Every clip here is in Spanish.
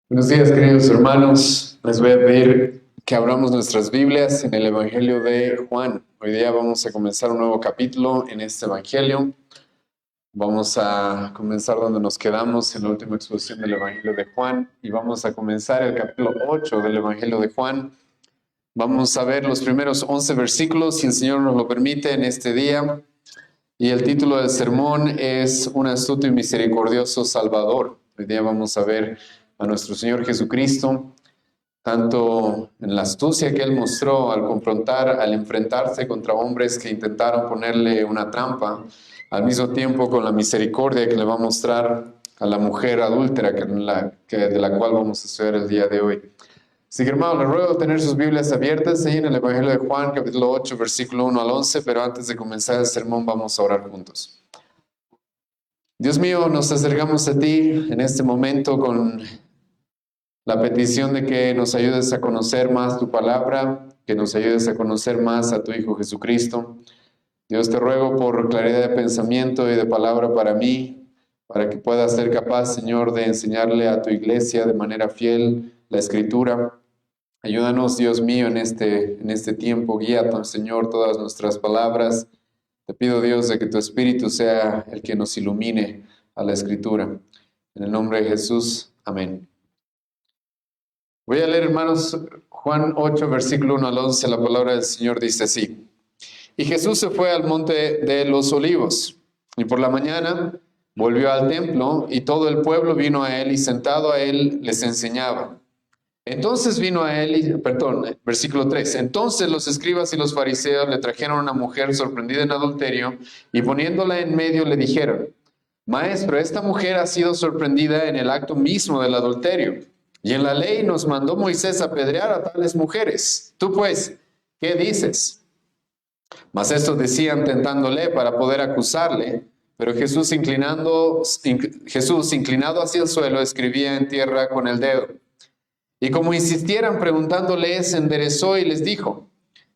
Buenos días, queridos hermanos. Les voy a pedir que abramos nuestras Biblias en el Evangelio de Juan. Hoy día vamos a comenzar un nuevo capítulo en este Evangelio. Vamos a comenzar donde nos quedamos en la última exposición del Evangelio de Juan y vamos a comenzar el capítulo 8 del Evangelio de Juan. Vamos a ver los primeros 11 versículos, si el Señor nos lo permite, en este día. Y el título del sermón es Un astuto y misericordioso Salvador. Hoy día vamos a ver a nuestro Señor Jesucristo, tanto en la astucia que Él mostró al confrontar, al enfrentarse contra hombres que intentaron ponerle una trampa, al mismo tiempo con la misericordia que le va a mostrar a la mujer adúltera de la cual vamos a estudiar el día de hoy. Así que, hermano, les ruego tener sus Biblias abiertas ahí en el Evangelio de Juan, capítulo 8, versículo 1 al 11, pero antes de comenzar el sermón vamos a orar juntos. Dios mío, nos acercamos a ti en este momento con la petición de que nos ayudes a conocer más tu palabra, que nos ayudes a conocer más a tu Hijo Jesucristo. Dios, te ruego por claridad de pensamiento y de palabra para mí, para que pueda ser capaz, Señor, de enseñarle a tu iglesia de manera fiel la Escritura. Ayúdanos, Dios mío, en este tiempo. Guía, Señor, todas nuestras palabras. Te pido, Dios, de que tu Espíritu sea el que nos ilumine a la Escritura. En el nombre de Jesús, amén. Voy a leer, hermanos, Juan 8, versículo 1 al 11. La palabra del Señor dice así. Y Jesús se fue al monte de los olivos, y por la mañana volvió al templo, y todo el pueblo vino a él, y sentado a él les enseñaba. Entonces vino a él, versículo 3. Entonces los escribas y los fariseos le trajeron a una mujer sorprendida en adulterio, y poniéndola en medio le dijeron, Maestro, esta mujer ha sido sorprendida en el acto mismo del adulterio. Y en la ley nos mandó Moisés apedrear a tales mujeres. Tú pues, ¿qué dices? Mas estos decían tentándole para poder acusarle, pero Jesús inclinado hacia el suelo escribía en tierra con el dedo. Y como insistieran preguntándole, se enderezó y les dijo,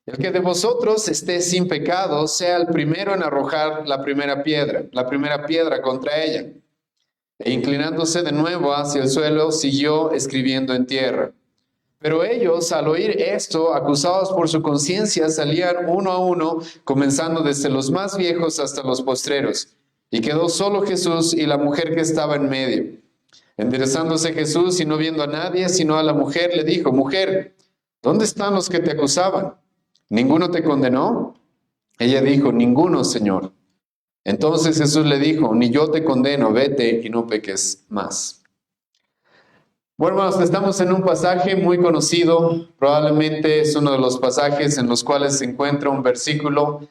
el que de vosotros esté sin pecado, sea el primero en arrojar la primera piedra contra ella. E inclinándose de nuevo hacia el suelo, siguió escribiendo en tierra. Pero ellos, al oír esto, acusados por su conciencia, salían uno a uno, comenzando desde los más viejos hasta los postreros. Y quedó solo Jesús y la mujer que estaba en medio. Enderezándose Jesús y no viendo a nadie, sino a la mujer, le dijo, Mujer, ¿dónde están los que te acusaban? ¿Ninguno te condenó? Ella dijo, Ninguno, Señor. Entonces Jesús le dijo, Ni yo te condeno, vete y no peques más. Bueno, hermanos, estamos en un pasaje muy conocido, probablemente es uno de los pasajes en los cuales se encuentra un versículo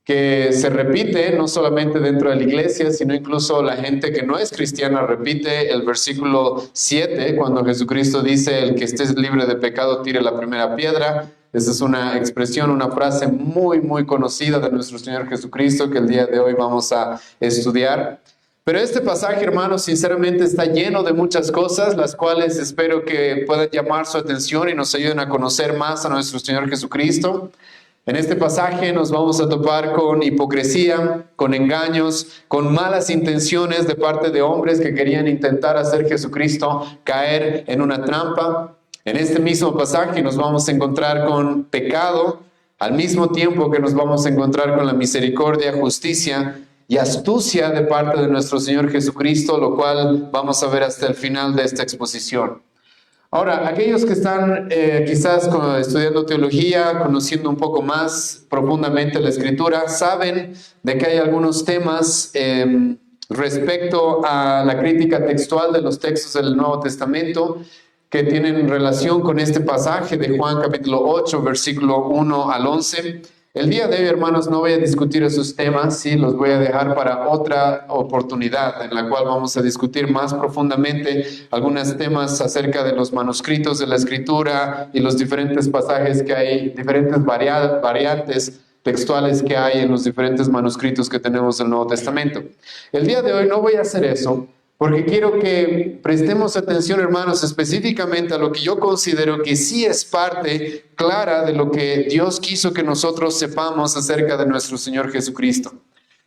que se repite no solamente dentro de la iglesia, sino incluso la gente que no es cristiana repite el versículo 7, cuando Jesucristo dice, el que esté libre de pecado tire la primera piedra. Esa es una expresión, una frase muy, muy conocida de nuestro Señor Jesucristo que el día de hoy vamos a estudiar. Pero este pasaje, hermanos, sinceramente está lleno de muchas cosas, las cuales espero que puedan llamar su atención y nos ayuden a conocer más a nuestro Señor Jesucristo. En este pasaje nos vamos a topar con hipocresía, con engaños, con malas intenciones de parte de hombres que querían intentar hacer Jesucristo caer en una trampa. En este mismo pasaje nos vamos a encontrar con pecado, al mismo tiempo que nos vamos a encontrar con la misericordia, justicia y astucia de parte de nuestro Señor Jesucristo, lo cual vamos a ver hasta el final de esta exposición. Ahora, aquellos que están quizás estudiando teología, conociendo un poco más profundamente la Escritura, saben de que hay algunos temas respecto a la crítica textual de los textos del Nuevo Testamento que tienen relación con este pasaje de Juan capítulo 8, versículo 1 al 11. El día de hoy, hermanos, no voy a discutir esos temas, sí, los voy a dejar para otra oportunidad en la cual vamos a discutir más profundamente algunos temas acerca de los manuscritos de la Escritura y los diferentes pasajes que hay, diferentes variantes textuales que hay en los diferentes manuscritos que tenemos del Nuevo Testamento. El día de hoy no voy a hacer eso, porque quiero que prestemos atención, hermanos, específicamente a lo que yo considero que sí es parte clara de lo que Dios quiso que nosotros sepamos acerca de nuestro Señor Jesucristo.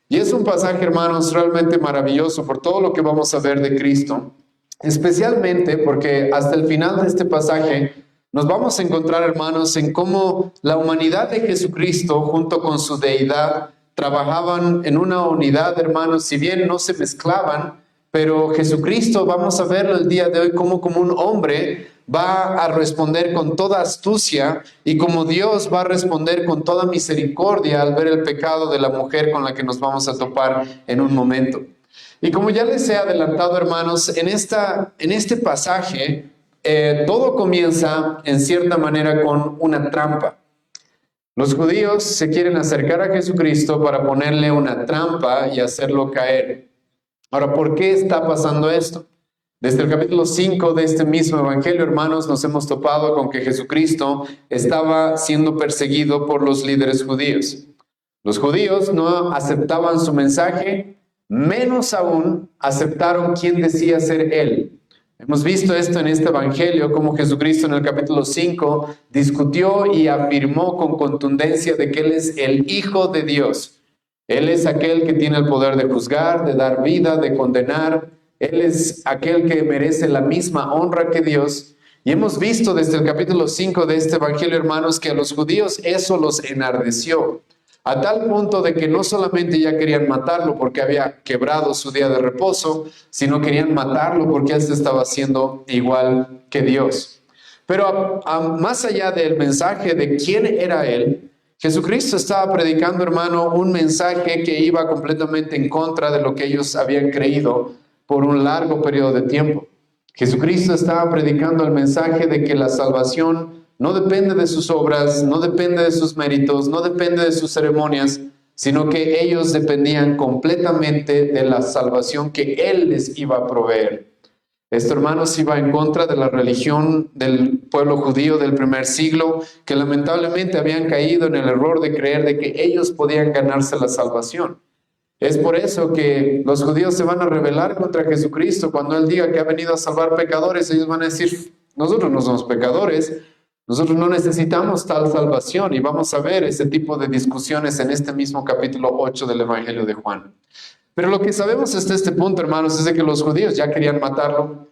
Y es un pasaje, hermanos, realmente maravilloso por todo lo que vamos a ver de Cristo. Especialmente porque hasta el final de este pasaje nos vamos a encontrar, hermanos, en cómo la humanidad de Jesucristo junto con su deidad trabajaban en una unidad, hermanos, si bien no se mezclaban, pero Jesucristo, vamos a verlo el día de hoy, como un hombre va a responder con toda astucia y como Dios va a responder con toda misericordia al ver el pecado de la mujer con la que nos vamos a topar en un momento. Y como ya les he adelantado, hermanos, en este pasaje, todo comienza en cierta manera con una trampa. Los judíos se quieren acercar a Jesucristo para ponerle una trampa y hacerlo caer. Ahora, ¿por qué está pasando esto? Desde el capítulo 5 de este mismo evangelio, hermanos, nos hemos topado con que Jesucristo estaba siendo perseguido por los líderes judíos. Los judíos no aceptaban su mensaje, menos aún aceptaron quién decía ser él. Hemos visto esto en este evangelio, como Jesucristo en el capítulo 5 discutió y afirmó con contundencia de que Él es el Hijo de Dios. Él es aquel que tiene el poder de juzgar, de dar vida, de condenar. Él es aquel que merece la misma honra que Dios. Y hemos visto desde el capítulo 5 de este evangelio, hermanos, que a los judíos eso los enardeció. A tal punto de que no solamente ya querían matarlo porque había quebrado su día de reposo, sino querían matarlo porque él se estaba haciendo igual que Dios. Pero más allá del mensaje de quién era él, Jesucristo estaba predicando, hermano, un mensaje que iba completamente en contra de lo que ellos habían creído por un largo periodo de tiempo. Jesucristo estaba predicando el mensaje de que la salvación no depende de sus obras, no depende de sus méritos, no depende de sus ceremonias, sino que ellos dependían completamente de la salvación que Él les iba a proveer. Esto, hermanos, iba en contra de la religión del pueblo judío del primer siglo, que lamentablemente habían caído en el error de creer de que ellos podían ganarse la salvación. Es por eso que los judíos se van a rebelar contra Jesucristo cuando Él diga que ha venido a salvar pecadores. Ellos van a decir, nosotros no somos pecadores, nosotros no necesitamos tal salvación, y vamos a ver ese tipo de discusiones en este mismo capítulo 8 del Evangelio de Juan. Pero lo que sabemos hasta este punto, hermanos, es de que los judíos ya querían matarlo.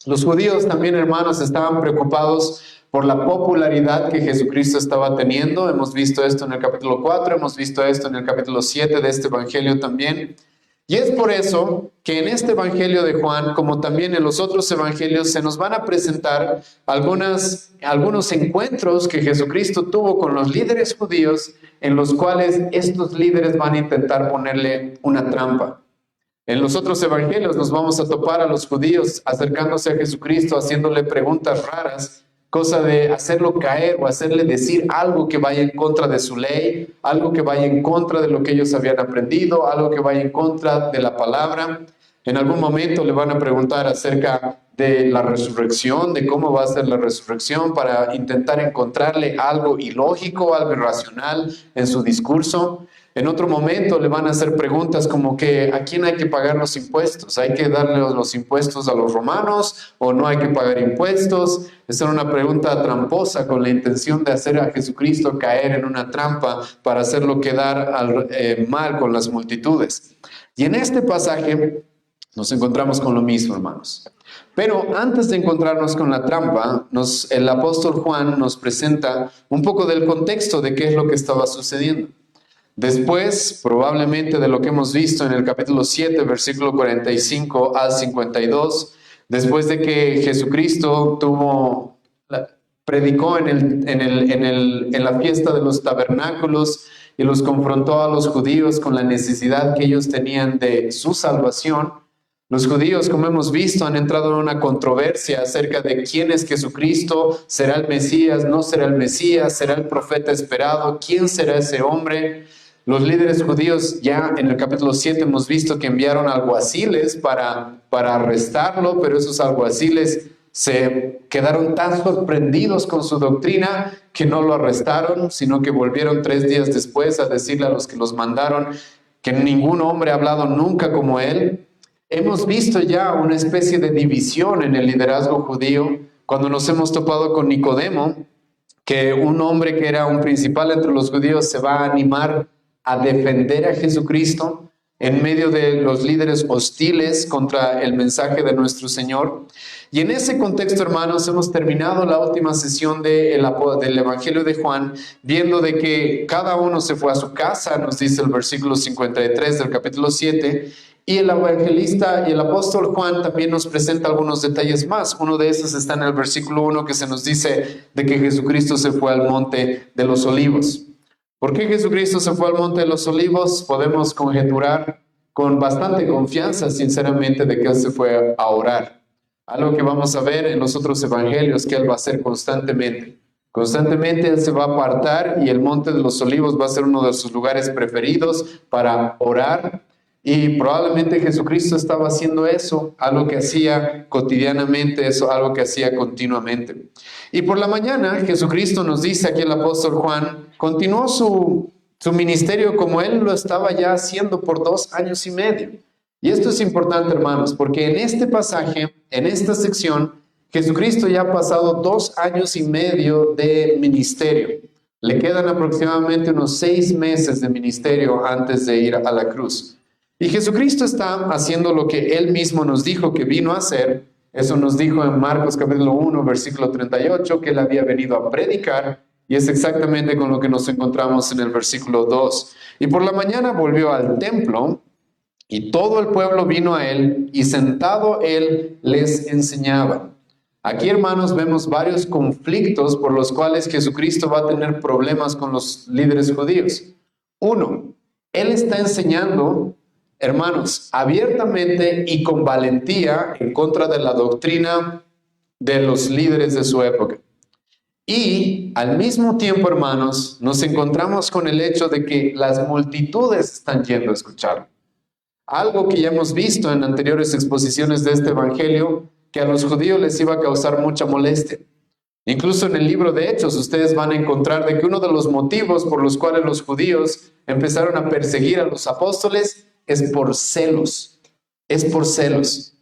Los judíos también, hermanos, estaban preocupados por la popularidad que Jesucristo estaba teniendo. Hemos visto esto en el capítulo 4, hemos visto esto en el capítulo 7 de este Evangelio también. Y es por eso que en este Evangelio de Juan, como también en los otros evangelios, se nos van a presentar algunos encuentros que Jesucristo tuvo con los líderes judíos, en los cuales estos líderes van a intentar ponerle una trampa. En los otros evangelios nos vamos a topar a los judíos acercándose a Jesucristo, haciéndole preguntas raras, cosa de hacerlo caer o hacerle decir algo que vaya en contra de su ley, algo que vaya en contra de lo que ellos habían aprendido, algo que vaya en contra de la palabra. En algún momento le van a preguntar acerca de la resurrección, de cómo va a ser la resurrección, para intentar encontrarle algo ilógico, algo irracional en su discurso. En otro momento le van a hacer preguntas como que ¿a quién hay que pagar los impuestos? ¿Hay que darle los impuestos a los romanos o no hay que pagar impuestos? Esa era una pregunta tramposa con la intención de hacer a Jesucristo caer en una trampa para hacerlo quedar mal con las multitudes. Y en este pasaje nos encontramos con lo mismo, hermanos. Pero antes de encontrarnos con la trampa, el apóstol Juan nos presenta un poco del contexto de qué es lo que estaba sucediendo. Después, probablemente de lo que hemos visto en el capítulo 7, versículo 45 al 52, después de que Jesucristo predicó en la fiesta de los tabernáculos y los confrontó a los judíos con la necesidad que ellos tenían de su salvación, los judíos, como hemos visto, han entrado en una controversia acerca de quién es Jesucristo, será el Mesías, no será el Mesías, será el profeta esperado, quién será ese hombre. Los líderes judíos, ya en el capítulo 7 hemos visto que enviaron alguaciles para arrestarlo, pero esos alguaciles se quedaron tan sorprendidos con su doctrina que no lo arrestaron, sino que volvieron 3 días después a decirle a los que los mandaron que ningún hombre ha hablado nunca como él. Hemos visto ya una especie de división en el liderazgo judío cuando nos hemos topado con Nicodemo, que un hombre que era un principal entre los judíos se va a animar a defender a Jesucristo, en medio de los líderes hostiles contra el mensaje de nuestro Señor. Y en ese contexto, hermanos, hemos terminado la última sesión del Evangelio de Juan, viendo de que cada uno se fue a su casa, nos dice el versículo 53 del capítulo 7, y el evangelista y el apóstol Juan también nos presenta algunos detalles más. Uno de esos está en el versículo 1, que se nos dice de que Jesucristo se fue al monte de los olivos. ¿Por qué Jesucristo se fue al monte de los olivos? Podemos conjeturar con bastante confianza, sinceramente, de que Él se fue a orar. Algo que vamos a ver en los otros evangelios que Él va a hacer constantemente. Constantemente Él se va a apartar y el monte de los olivos va a ser uno de sus lugares preferidos para orar. Y probablemente Jesucristo estaba haciendo eso, algo que hacía cotidianamente, eso, algo que hacía continuamente. Y por la mañana Jesucristo nos dice aquí el apóstol Juan, continuó su ministerio como Él lo estaba ya haciendo por 2 años y medio. Y esto es importante, hermanos, porque en este pasaje, en esta sección, Jesucristo ya ha pasado 2 años y medio de ministerio. Le quedan aproximadamente unos 6 meses de ministerio antes de ir a la cruz. Y Jesucristo está haciendo lo que Él mismo nos dijo que vino a hacer. Eso nos dijo en Marcos capítulo 1, versículo 38, que Él había venido a predicar. Y es exactamente con lo que nos encontramos en el versículo 2. Y por la mañana volvió al templo y todo el pueblo vino a Él y sentado Él les enseñaba. Aquí, hermanos, vemos varios conflictos por los cuales Jesucristo va a tener problemas con los líderes judíos. Uno, Él está enseñando, hermanos, abiertamente y con valentía en contra de la doctrina de los líderes de su época. Y al mismo tiempo, hermanos, nos encontramos con el hecho de que las multitudes están yendo a escucharlo. Algo que ya hemos visto en anteriores exposiciones de este evangelio, que a los judíos les iba a causar mucha molestia. Incluso en el libro de Hechos ustedes van a encontrar de que uno de los motivos por los cuales los judíos empezaron a perseguir a los apóstoles es por celos. Es por celos.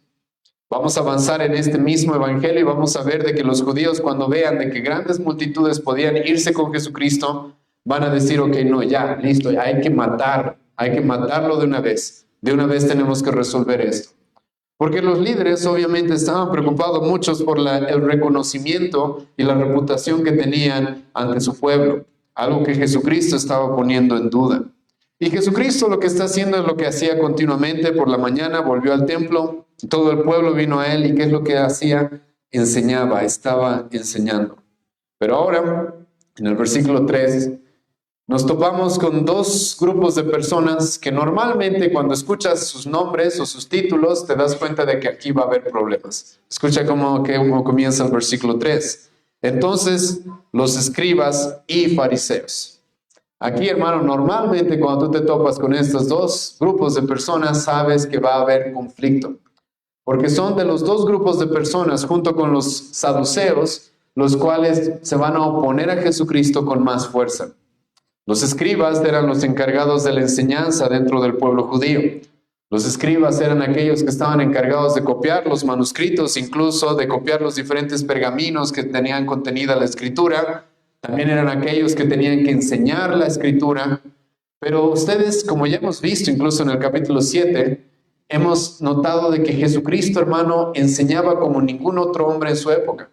Vamos a avanzar en este mismo evangelio y vamos a ver de que los judíos, cuando vean de que grandes multitudes podían irse con Jesucristo, van a decir, ok, no, ya, listo, ya hay que matarlo de una vez. De una vez tenemos que resolver esto. Porque los líderes obviamente estaban preocupados muchos por el reconocimiento y la reputación que tenían ante su pueblo, algo que Jesucristo estaba poniendo en duda. Y Jesucristo lo que está haciendo es lo que hacía continuamente. Por la mañana volvió al templo, todo el pueblo vino a Él, y ¿qué es lo que hacía? Enseñaba, estaba enseñando. Pero ahora, en el versículo 3, nos topamos con 2 grupos de personas que normalmente cuando escuchas sus nombres o sus títulos te das cuenta de que aquí va a haber problemas. Escucha cómo comienza el versículo 3. Entonces, los escribas y fariseos. Aquí, hermano, normalmente cuando tú te topas con estos 2 grupos de personas, sabes que va a haber conflicto. Porque son de los 2 grupos de personas, junto con los saduceos, los cuales se van a oponer a Jesucristo con más fuerza. Los escribas eran los encargados de la enseñanza dentro del pueblo judío. Los escribas eran aquellos que estaban encargados de copiar los manuscritos, incluso de copiar los diferentes pergaminos que tenían contenida la escritura. También eran aquellos que tenían que enseñar la escritura. Pero ustedes, como ya hemos visto incluso en el capítulo 7, hemos notado de que Jesucristo, hermano, enseñaba como ningún otro hombre en su época.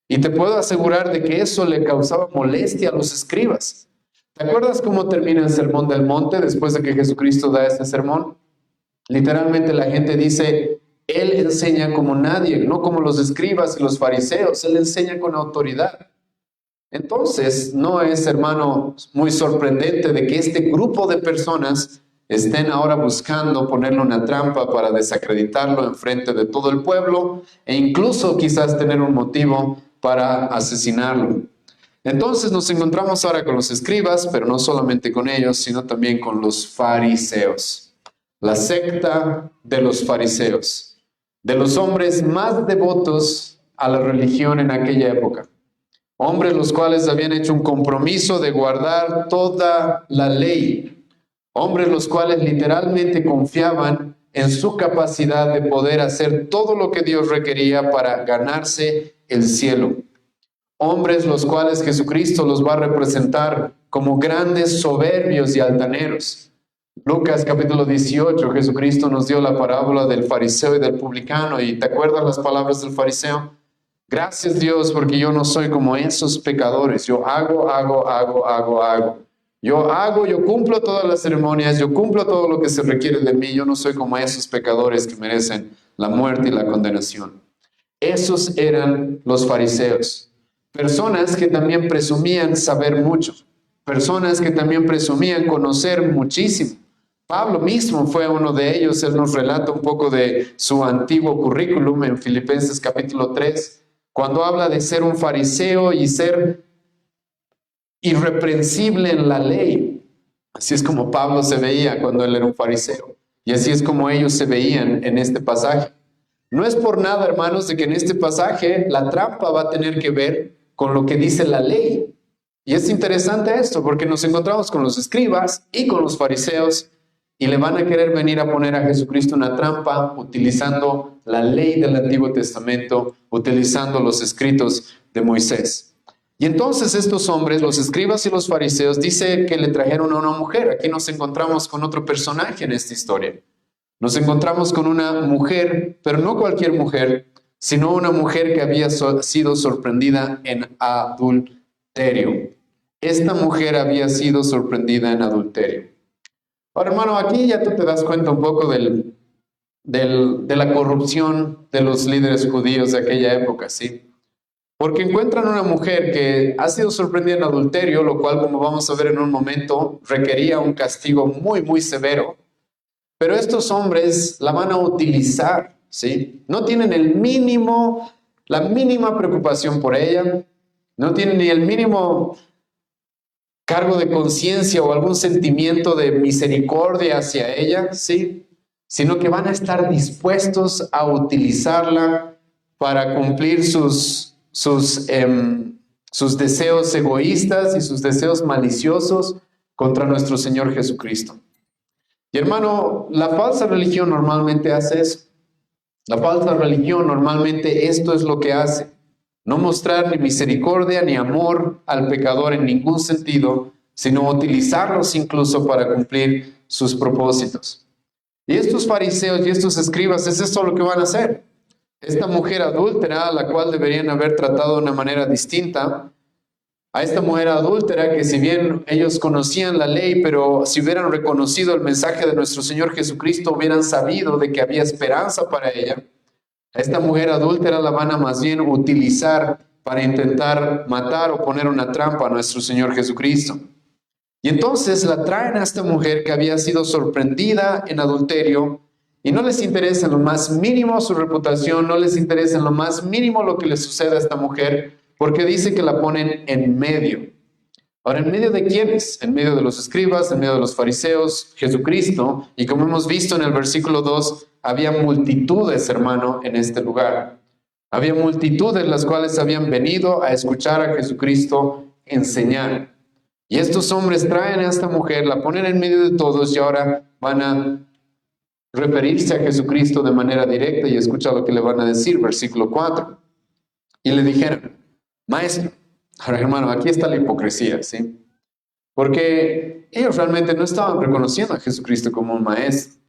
Y te puedo asegurar de que eso le causaba molestia a los escribas. ¿Te acuerdas cómo termina el sermón del monte después de que Jesucristo da este sermón? Literalmente la gente dice, Él enseña como nadie, no como los escribas y los fariseos. Él enseña con autoridad. Entonces, no es, hermano, muy sorprendente de que este grupo de personas estén ahora buscando ponerle una trampa para desacreditarlo en frente de todo el pueblo e incluso quizás tener un motivo para asesinarlo. Entonces nos encontramos ahora con los escribas, pero no solamente con ellos, sino también con los fariseos. La secta de los fariseos, de los hombres más devotos a la religión en aquella época. Hombres los cuales habían hecho un compromiso de guardar toda la ley. Hombres los cuales literalmente confiaban en su capacidad de poder hacer todo lo que Dios requería para ganarse el cielo. Hombres los cuales Jesucristo los va a representar como grandes soberbios y altaneros. Lucas capítulo 18, Jesucristo nos dio la parábola del fariseo y del publicano. ¿Y te acuerdas las palabras del fariseo? Gracias Dios porque yo no soy como esos pecadores. Yo hago. Yo cumplo todas las ceremonias, yo cumplo todo lo que se requiere de mí. Yo no soy como esos pecadores que merecen la muerte y la condenación. Esos eran los fariseos. Personas que también presumían saber mucho. Personas que también presumían conocer muchísimo. Pablo mismo fue uno de ellos. Él nos relata un poco de su antiguo currículum en Filipenses capítulo 3, cuando habla de ser un fariseo y ser irreprensible en la ley. Así es como Pablo se veía cuando él era un fariseo. Y así es como ellos se veían en este pasaje. No es por nada, hermanos, de que en este pasaje la trampa va a tener que ver con lo que dice la ley. Y es interesante esto, porque nos encontramos con los escribas y con los fariseos, y le van a querer venir a poner a Jesucristo una trampa utilizando la ley del Antiguo Testamento, utilizando los escritos de Moisés. Y entonces estos hombres, los escribas y los fariseos, dice que le trajeron a una mujer. Aquí nos encontramos con otro personaje en esta historia. Nos encontramos con una mujer, pero no cualquier mujer, sino una mujer que había sido sorprendida en adulterio. Esta mujer había sido sorprendida en adulterio. Ahora, hermano, aquí ya tú te das cuenta un poco de la corrupción de los líderes judíos de aquella época, ¿sí? Porque encuentran una mujer que ha sido sorprendida en adulterio, lo cual, como vamos a ver en un momento, requería un castigo muy, muy severo. Pero estos hombres la van a utilizar, ¿sí? No tienen la mínima preocupación por ella, no tienen ni el mínimo cargo de conciencia o algún sentimiento de misericordia hacia ella, ¿sí? Sino que van a estar dispuestos a utilizarla para cumplir sus deseos egoístas y sus deseos maliciosos contra nuestro Señor Jesucristo. Y hermano, la falsa religión normalmente hace eso. La falsa religión normalmente esto es lo que hace. No mostrar ni misericordia ni amor al pecador en ningún sentido, sino utilizarlos incluso para cumplir sus propósitos. Y estos fariseos y estos escribas, es esto lo que van a hacer. Esta mujer adúltera, a la cual deberían haber tratado de una manera distinta, a esta mujer adúltera que si bien ellos conocían la ley, pero si hubieran reconocido el mensaje de nuestro Señor Jesucristo, hubieran sabido de que había esperanza para ella. A esta mujer adúltera la van a más bien utilizar para intentar matar o poner una trampa a nuestro Señor Jesucristo. Y entonces la traen a esta mujer que había sido sorprendida en adulterio y no les interesa en lo más mínimo su reputación, no les interesa en lo más mínimo lo que le suceda a esta mujer, porque dice que la ponen en medio. Ahora, ¿en medio de quiénes? En medio de los escribas, en medio de los fariseos, Jesucristo. Y como hemos visto en el versículo 2, había multitudes, hermano, en este lugar. Había multitudes las cuales habían venido a escuchar a Jesucristo enseñar. Y estos hombres traen a esta mujer, la ponen en medio de todos y ahora van a referirse a Jesucristo de manera directa y escucha lo que le van a decir, versículo 4. Y le dijeron, maestro. Ahora, hermano, aquí está la hipocresía, ¿sí? Porque ellos realmente no estaban reconociendo a Jesucristo como un maestro.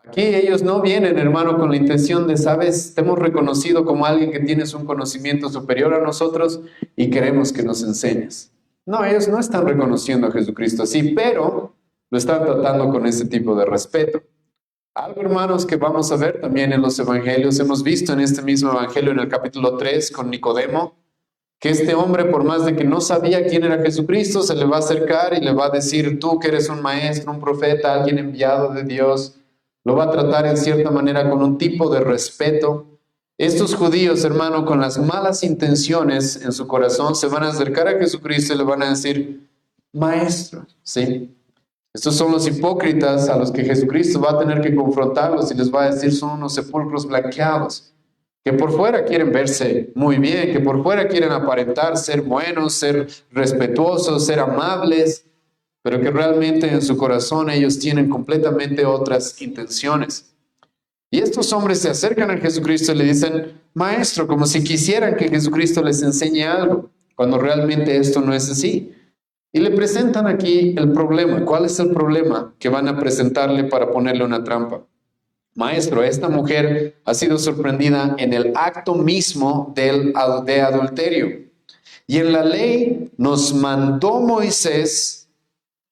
Aquí ellos no vienen, hermano, con la intención de, sabes, te hemos reconocido como alguien que tienes un conocimiento superior a nosotros y queremos que nos enseñes. No, ellos no están reconociendo a Jesucristo así, pero lo están tratando con ese tipo de respeto. Algo, hermanos, que vamos a ver también en los evangelios. Hemos visto en este mismo evangelio, en el capítulo 3, con Nicodemo, que este hombre, por más de que no sabía quién era Jesucristo, se le va a acercar y le va a decir, tú que eres un maestro, un profeta, alguien enviado de Dios, lo va a tratar en cierta manera con un tipo de respeto. Estos judíos, hermano, con las malas intenciones en su corazón, se van a acercar a Jesucristo y le van a decir, maestro, ¿sí? Estos son los hipócritas a los que Jesucristo va a tener que confrontarlos y les va a decir, son unos sepulcros blanqueados, que por fuera quieren verse muy bien, que por fuera quieren aparentar ser buenos, ser respetuosos, ser amables, pero que realmente en su corazón ellos tienen completamente otras intenciones. Y estos hombres se acercan a Jesucristo y le dicen, maestro, como si quisieran que Jesucristo les enseñe algo, cuando realmente esto no es así. Y le presentan aquí el problema. ¿Cuál es el problema que van a presentarle para ponerle una trampa? Maestro, esta mujer ha sido sorprendida en el acto mismo de adulterio. Y en la ley nos mandó Moisés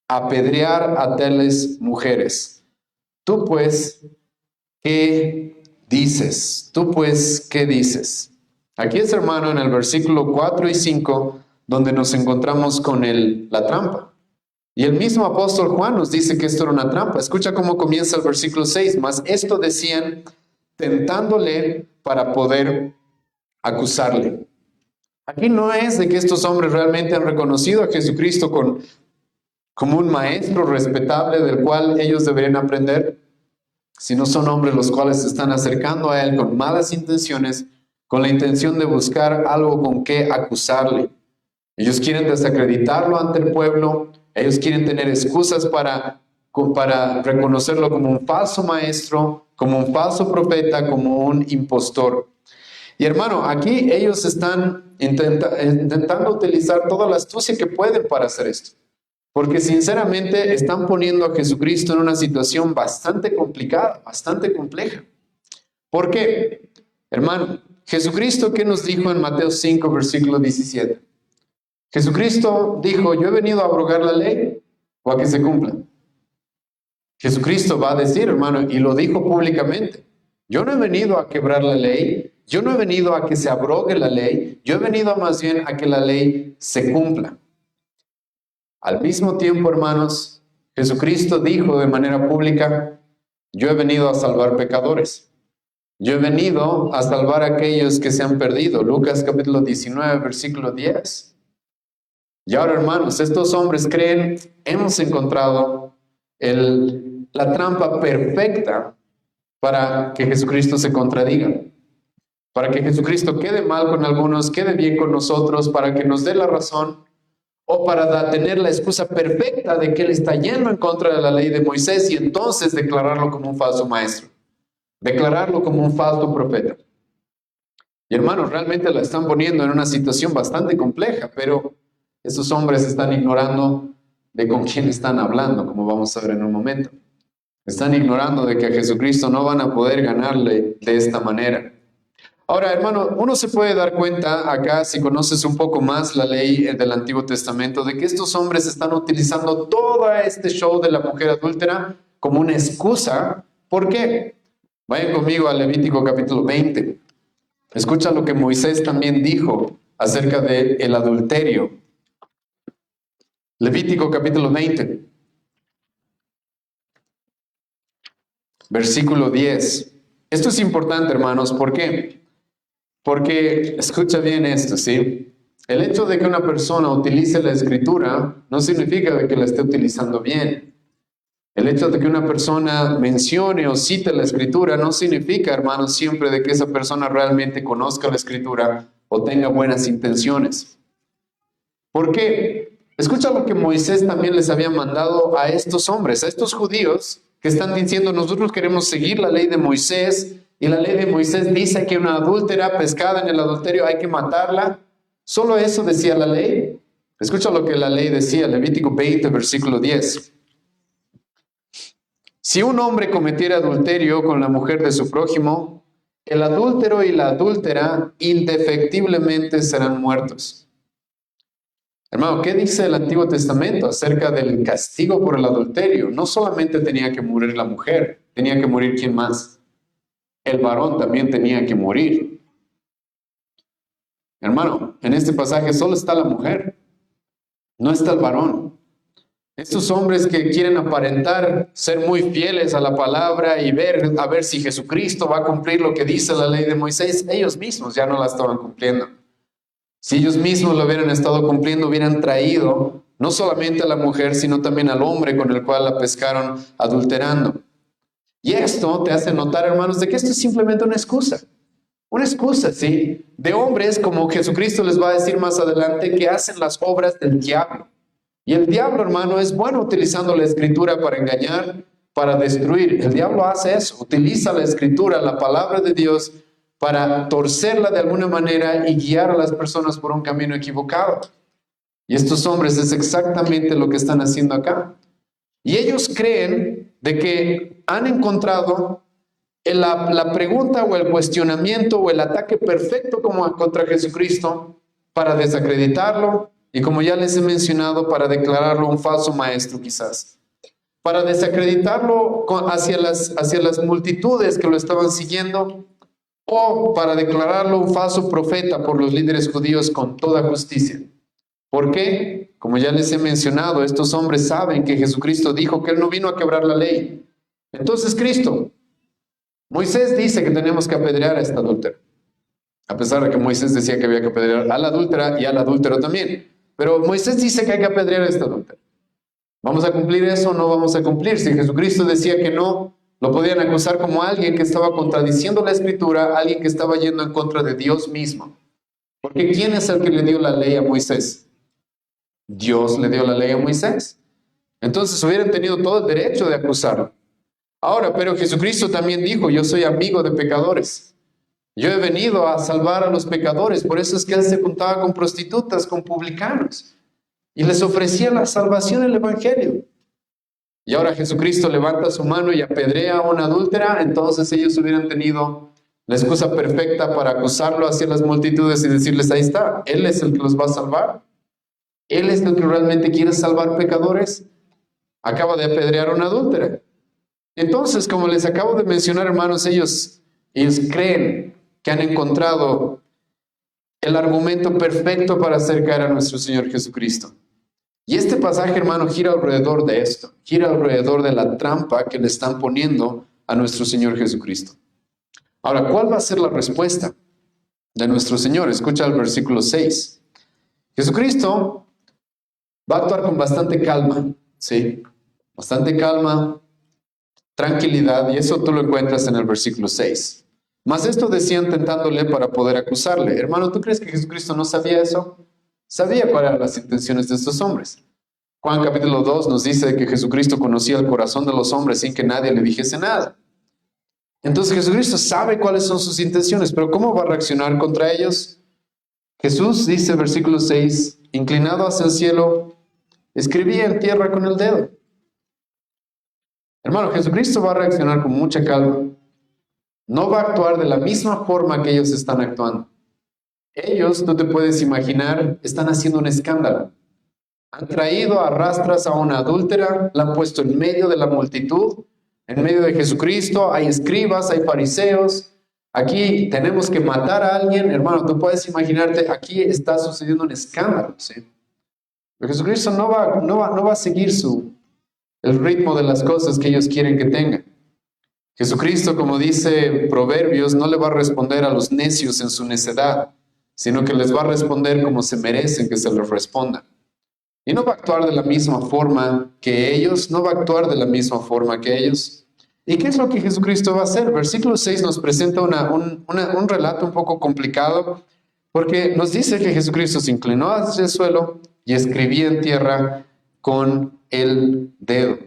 apedrear a tales mujeres. Tú pues, ¿qué dices? Tú pues, ¿qué dices? Aquí es, hermano, en el versículo 4 y 5, donde nos encontramos con la trampa. Y el mismo apóstol Juan nos dice que esto era una trampa. Escucha cómo comienza el versículo 6. Mas esto decían, tentándole para poder acusarle. Aquí no es de que estos hombres realmente han reconocido a Jesucristo como un maestro respetable del cual ellos deberían aprender, sino son hombres los cuales se están acercando a él con malas intenciones, con la intención de buscar algo con qué acusarle. Ellos quieren desacreditarlo ante el pueblo, ellos quieren tener excusas para reconocerlo como un falso maestro, como un falso profeta, como un impostor. Y hermano, aquí ellos están intentando utilizar toda la astucia que pueden para hacer esto. Porque sinceramente están poniendo a Jesucristo en una situación bastante complicada, bastante compleja. ¿Por qué? Hermano, Jesucristo, ¿qué nos dijo en Mateo 5, versículo 17? Jesucristo dijo, yo he venido a abrogar la ley o a que se cumpla. Jesucristo va a decir, hermano, y lo dijo públicamente, yo no he venido a quebrar la ley, yo no he venido a que se abrogue la ley, yo he venido más bien a que la ley se cumpla. Al mismo tiempo, hermanos, Jesucristo dijo de manera pública, yo he venido a salvar pecadores. Yo he venido a salvar a aquellos que se han perdido. Lucas capítulo 19, versículo 10. Y ahora, hermanos, estos hombres creen, hemos encontrado la trampa perfecta para que Jesucristo se contradiga. Para que Jesucristo quede mal con algunos, quede bien con nosotros, para que nos dé la razón, o para tener la excusa perfecta de que él está yendo en contra de la ley de Moisés y entonces declararlo como un falso maestro, declararlo como un falso profeta. Y hermanos, realmente la están poniendo en una situación bastante compleja, pero estos hombres están ignorando de con quién están hablando, como vamos a ver en un momento. Están ignorando de que a Jesucristo no van a poder ganarle de esta manera. Ahora, hermano, uno se puede dar cuenta acá, si conoces un poco más la ley del Antiguo Testamento, de que estos hombres están utilizando todo este show de la mujer adúltera como una excusa. ¿Por qué? Vayan conmigo a Levítico capítulo 20. Escucha lo que Moisés también dijo acerca del adulterio. Levítico capítulo 20, versículo 10. Esto es importante, hermanos, ¿por qué? Porque, escucha bien esto, ¿sí? El hecho de que una persona utilice la escritura no significa de que la esté utilizando bien. El hecho de que una persona mencione o cite la escritura no significa, hermanos, siempre de que esa persona realmente conozca la escritura o tenga buenas intenciones. ¿Por qué? Escucha lo que Moisés también les había mandado a estos hombres, a estos judíos que están diciendo, nosotros queremos seguir la ley de Moisés, y la ley de Moisés dice que una adúltera pescada en el adulterio hay que matarla. Solo eso decía la ley. Escucha lo que la ley decía, Levítico 20, versículo 10. Si un hombre cometiera adulterio con la mujer de su prójimo, el adúltero y la adúltera indefectiblemente serán muertos. Hermano, ¿qué dice el Antiguo Testamento acerca del castigo por el adulterio? No solamente tenía que morir la mujer, tenía que morir ¿quién más? El varón también tenía que morir. Hermano, en este pasaje solo está la mujer, no está el varón. Estos hombres que quieren aparentar ser muy fieles a la palabra y a ver si Jesucristo va a cumplir lo que dice la ley de Moisés, ellos mismos ya no la estaban cumpliendo. Si ellos mismos lo hubieran estado cumpliendo, hubieran traído no solamente a la mujer, sino también al hombre con el cual la pescaron adulterando. Y esto te hace notar, hermanos, de que esto es simplemente una excusa. Una excusa, ¿sí? De hombres, como Jesucristo les va a decir más adelante, que hacen las obras del diablo. Y el diablo, hermano, es bueno utilizando la escritura para engañar, para destruir. El diablo hace eso, utiliza la escritura, la palabra de Dios, para torcerla de alguna manera y guiar a las personas por un camino equivocado. Y estos hombres es exactamente lo que están haciendo acá. Y ellos creen de que han encontrado la pregunta o el cuestionamiento o el ataque perfecto como contra Jesucristo para desacreditarlo y, como ya les he mencionado, para declararlo un falso maestro quizás. Para desacreditarlo hacia las multitudes que lo estaban siguiendo, o para declararlo un falso profeta por los líderes judíos con toda justicia. ¿Por qué? Como ya les he mencionado, estos hombres saben que Jesucristo dijo que Él no vino a quebrar la ley. Entonces, Moisés dice que tenemos que apedrear a esta adúltera. A pesar de que Moisés decía que había que apedrear a la adúltera y al adúltero también. Pero Moisés dice que hay que apedrear a esta adúltera. ¿Vamos a cumplir eso o no vamos a cumplir? Si Jesucristo decía que no, lo podían acusar como alguien que estaba contradiciendo la Escritura, alguien que estaba yendo en contra de Dios mismo. Porque ¿quién es el que le dio la ley a Moisés? Dios le dio la ley a Moisés. Entonces hubieran tenido todo el derecho de acusarlo. Ahora, pero Jesucristo también dijo, yo soy amigo de pecadores. Yo he venido a salvar a los pecadores. Por eso es que Él se juntaba con prostitutas, con publicanos. Y les ofrecía la salvación en el Evangelio. Y ahora Jesucristo levanta su mano y apedrea a una adúltera, entonces ellos hubieran tenido la excusa perfecta para acusarlo hacia las multitudes y decirles, ahí está, Él es el que los va a salvar. Él es el que realmente quiere salvar pecadores. Acaba de apedrear a una adúltera. Entonces, como les acabo de mencionar, hermanos, ellos creen que han encontrado el argumento perfecto para hacer caer a nuestro Señor Jesucristo. Y este pasaje, hermano, gira alrededor de esto, gira alrededor de la trampa que le están poniendo a nuestro Señor Jesucristo. Ahora, ¿cuál va a ser la respuesta de nuestro Señor? Escucha el versículo 6. Jesucristo va a actuar con bastante calma, ¿sí? Bastante calma, tranquilidad, y eso tú lo encuentras en el versículo 6. Mas esto decían tentándole para poder acusarle. Hermano, ¿tú crees que Jesucristo no sabía eso? Sabía cuáles eran las intenciones de estos hombres. Juan capítulo 2 nos dice que Jesucristo conocía el corazón de los hombres sin que nadie le dijese nada. Entonces Jesucristo sabe cuáles son sus intenciones, pero ¿cómo va a reaccionar contra ellos? Jesús dice, versículo 6, inclinado hacia el cielo, escribía en tierra con el dedo. Hermano, Jesucristo va a reaccionar con mucha calma. No va a actuar de la misma forma que ellos están actuando. Ellos, tú te puedes imaginar, están haciendo un escándalo. Han traído a rastras a una adúltera, la han puesto en medio de la multitud, en medio de Jesucristo, hay escribas, hay fariseos. Aquí tenemos que matar a alguien. Hermano, tú puedes imaginarte, aquí está sucediendo un escándalo, ¿sí? Pero Jesucristo no va a seguir el ritmo de las cosas que ellos quieren que tenga. Jesucristo, como dice Proverbios, no le va a responder a los necios en su necedad, sino que les va a responder como se merecen que se les responda. Y no va a actuar de la misma forma que ellos, no va a actuar de la misma forma que ellos. ¿Y qué es lo que Jesucristo va a hacer? Versículo 6 nos presenta un relato un poco complicado, porque nos dice que Jesucristo se inclinó hacia el suelo y escribía en tierra con el dedo.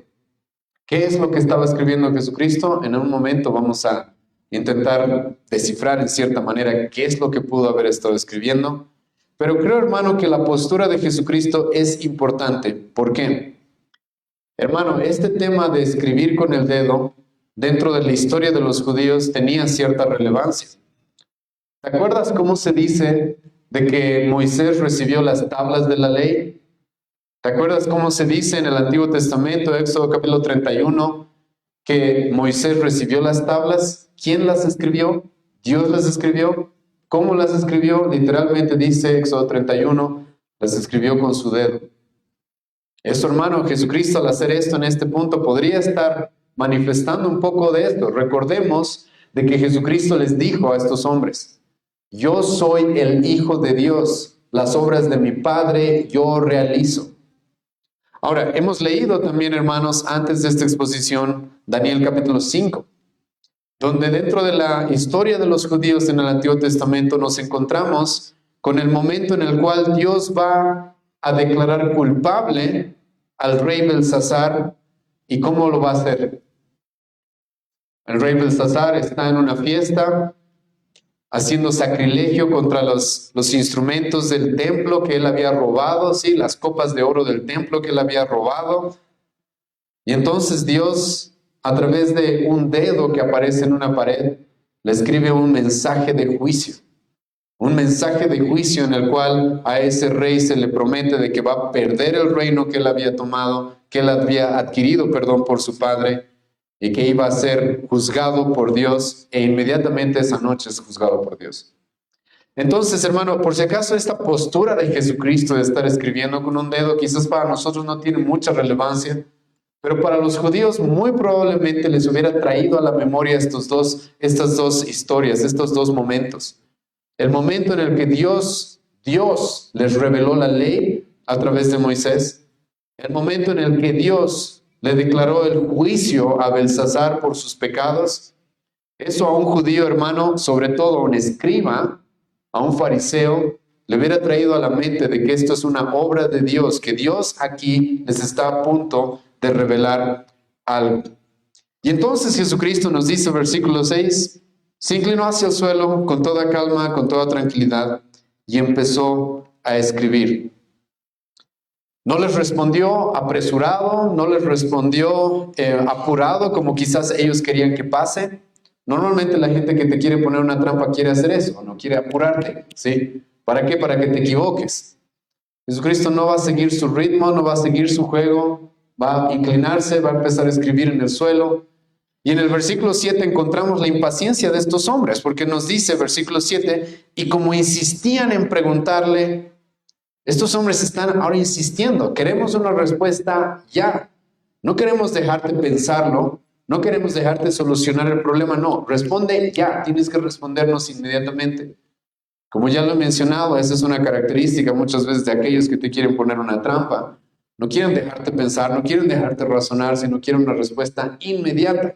¿Qué es lo que estaba escribiendo Jesucristo? En un momento vamos a intentar descifrar en cierta manera qué es lo que pudo haber estado escribiendo. Pero creo, hermano, que la postura de Jesucristo es importante. ¿Por qué? Hermano, este tema de escribir con el dedo dentro de la historia de los judíos tenía cierta relevancia. ¿Te acuerdas cómo se dice de que Moisés recibió las tablas de la ley? ¿Te acuerdas cómo se dice en el Antiguo Testamento, Éxodo capítulo 31, que Moisés recibió las tablas? ¿Quién las escribió? ¿Dios las escribió? ¿Cómo las escribió? Literalmente dice Éxodo 31, las escribió con su dedo. Eso, hermano, Jesucristo al hacer esto en este punto podría estar manifestando un poco de esto. Recordemos de que Jesucristo les dijo a estos hombres, yo soy el Hijo de Dios, las obras de mi Padre yo realizo. Ahora, hemos leído también, hermanos, antes de esta exposición, Daniel capítulo 5, donde dentro de la historia de los judíos en el Antiguo Testamento nos encontramos con el momento en el cual Dios va a declarar culpable al rey Belsasar. ¿Y cómo lo va a hacer? El rey Belsasar está en una fiesta, haciendo sacrilegio contra los instrumentos del templo que él había robado, ¿sí? Las copas de oro del templo que él había robado. Y entonces Dios, a través de un dedo que aparece en una pared, le escribe un mensaje de juicio. Un mensaje de juicio en el cual a ese rey se le promete de que va a perder el reino que él había tomado, que él había adquirido, por su padre, y que iba a ser juzgado por Dios, e inmediatamente esa noche es juzgado por Dios. Entonces, hermano, por si acaso esta postura de Jesucristo de estar escribiendo con un dedo, quizás para nosotros no tiene mucha relevancia, pero para los judíos muy probablemente les hubiera traído a la memoria estas dos historias, estos dos momentos. El momento en el que Dios les reveló la ley a través de Moisés. El momento en el que Dios le declaró el juicio a Belsasar por sus pecados. Eso a un judío, hermano, sobre todo a un escriba, a un fariseo, le hubiera traído a la mente de que esto es una obra de Dios, que Dios aquí les está a punto de revelar algo. Y entonces Jesucristo nos dice, versículo 6, se inclinó hacia el suelo con toda calma, con toda tranquilidad, y empezó a escribir. No les respondió apresurado, no les respondió apurado, como quizás ellos querían que pase. Normalmente la gente que te quiere poner una trampa quiere hacer eso, no quiere apurarte, ¿sí? ¿Para qué? Para que te equivoques. Jesucristo no va a seguir su ritmo, no va a seguir su juego, va a inclinarse, va a empezar a escribir en el suelo. Y en el versículo 7 encontramos la impaciencia de estos hombres, porque nos dice, versículo 7, y como insistían en preguntarle, estos hombres están ahora insistiendo, queremos una respuesta ya. No queremos dejarte pensarlo, no queremos dejarte solucionar el problema, no, responde ya, tienes que respondernos inmediatamente. Como ya lo he mencionado, esa es una característica muchas veces de aquellos que te quieren poner una trampa. No quieren dejarte pensar, no quieren dejarte razonar, sino quieren una respuesta inmediata.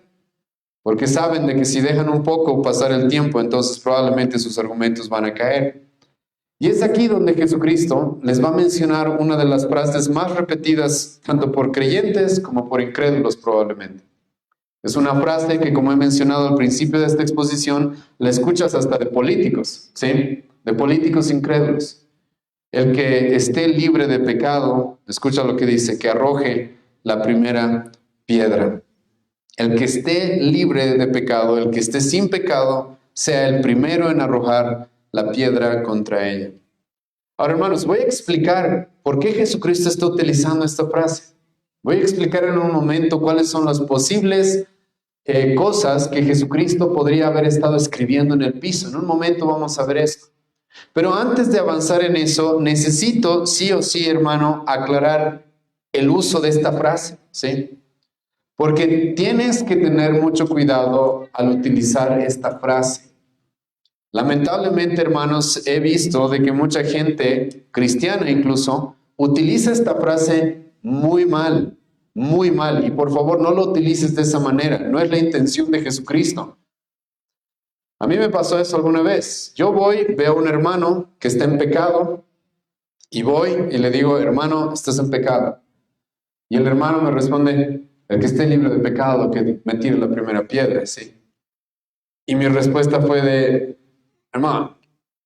Porque saben de que si dejan un poco pasar el tiempo, entonces probablemente sus argumentos van a caer. Y es aquí donde Jesucristo les va a mencionar una de las frases más repetidas, tanto por creyentes como por incrédulos probablemente. Es una frase que, como he mencionado al principio de esta exposición, la escuchas hasta de políticos, ¿sí? De políticos incrédulos. El que esté libre de pecado, escucha lo que dice, que arroje la primera piedra. El que esté libre de pecado, el que esté sin pecado, sea el primero en arrojar la piedra contra ella. Ahora, hermanos, voy a explicar por qué Jesucristo está utilizando esta frase. Voy a explicar en un momento cuáles son las posibles cosas que Jesucristo podría haber estado escribiendo en el piso. En un momento vamos a ver esto. Pero antes de avanzar en eso, necesito, sí o sí, hermano, aclarar el uso de esta frase, ¿sí? Porque tienes que tener mucho cuidado al utilizar esta frase. Lamentablemente, hermanos, he visto de que mucha gente, cristiana incluso, utiliza esta frase muy mal, y por favor no lo utilices de esa manera, no es la intención de Jesucristo. A mí me pasó eso alguna vez. Yo veo a un hermano que está en pecado, y voy y le digo, hermano, estás en pecado. Y el hermano me responde, el que esté libre de pecado, que me tire la primera piedra, ¿sí? Y mi respuesta fue de, hermano,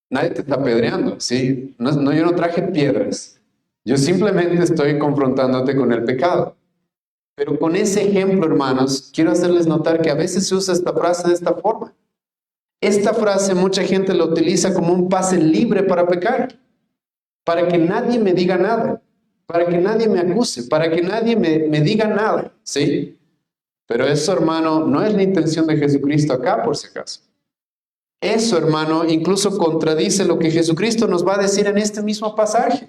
nadie te está apedreando, ¿sí? No, yo no traje piedras. Yo simplemente estoy confrontándote con el pecado. Pero con ese ejemplo, hermanos, quiero hacerles notar que a veces se usa esta frase de esta forma. Esta frase mucha gente la utiliza como un pase libre para pecar. Para que nadie me diga nada. Para que nadie me acuse. Para que nadie me diga nada, ¿sí? Pero eso, hermano, no es la intención de Jesucristo acá, por si acaso. Eso, hermano, incluso contradice lo que Jesucristo nos va a decir en este mismo pasaje.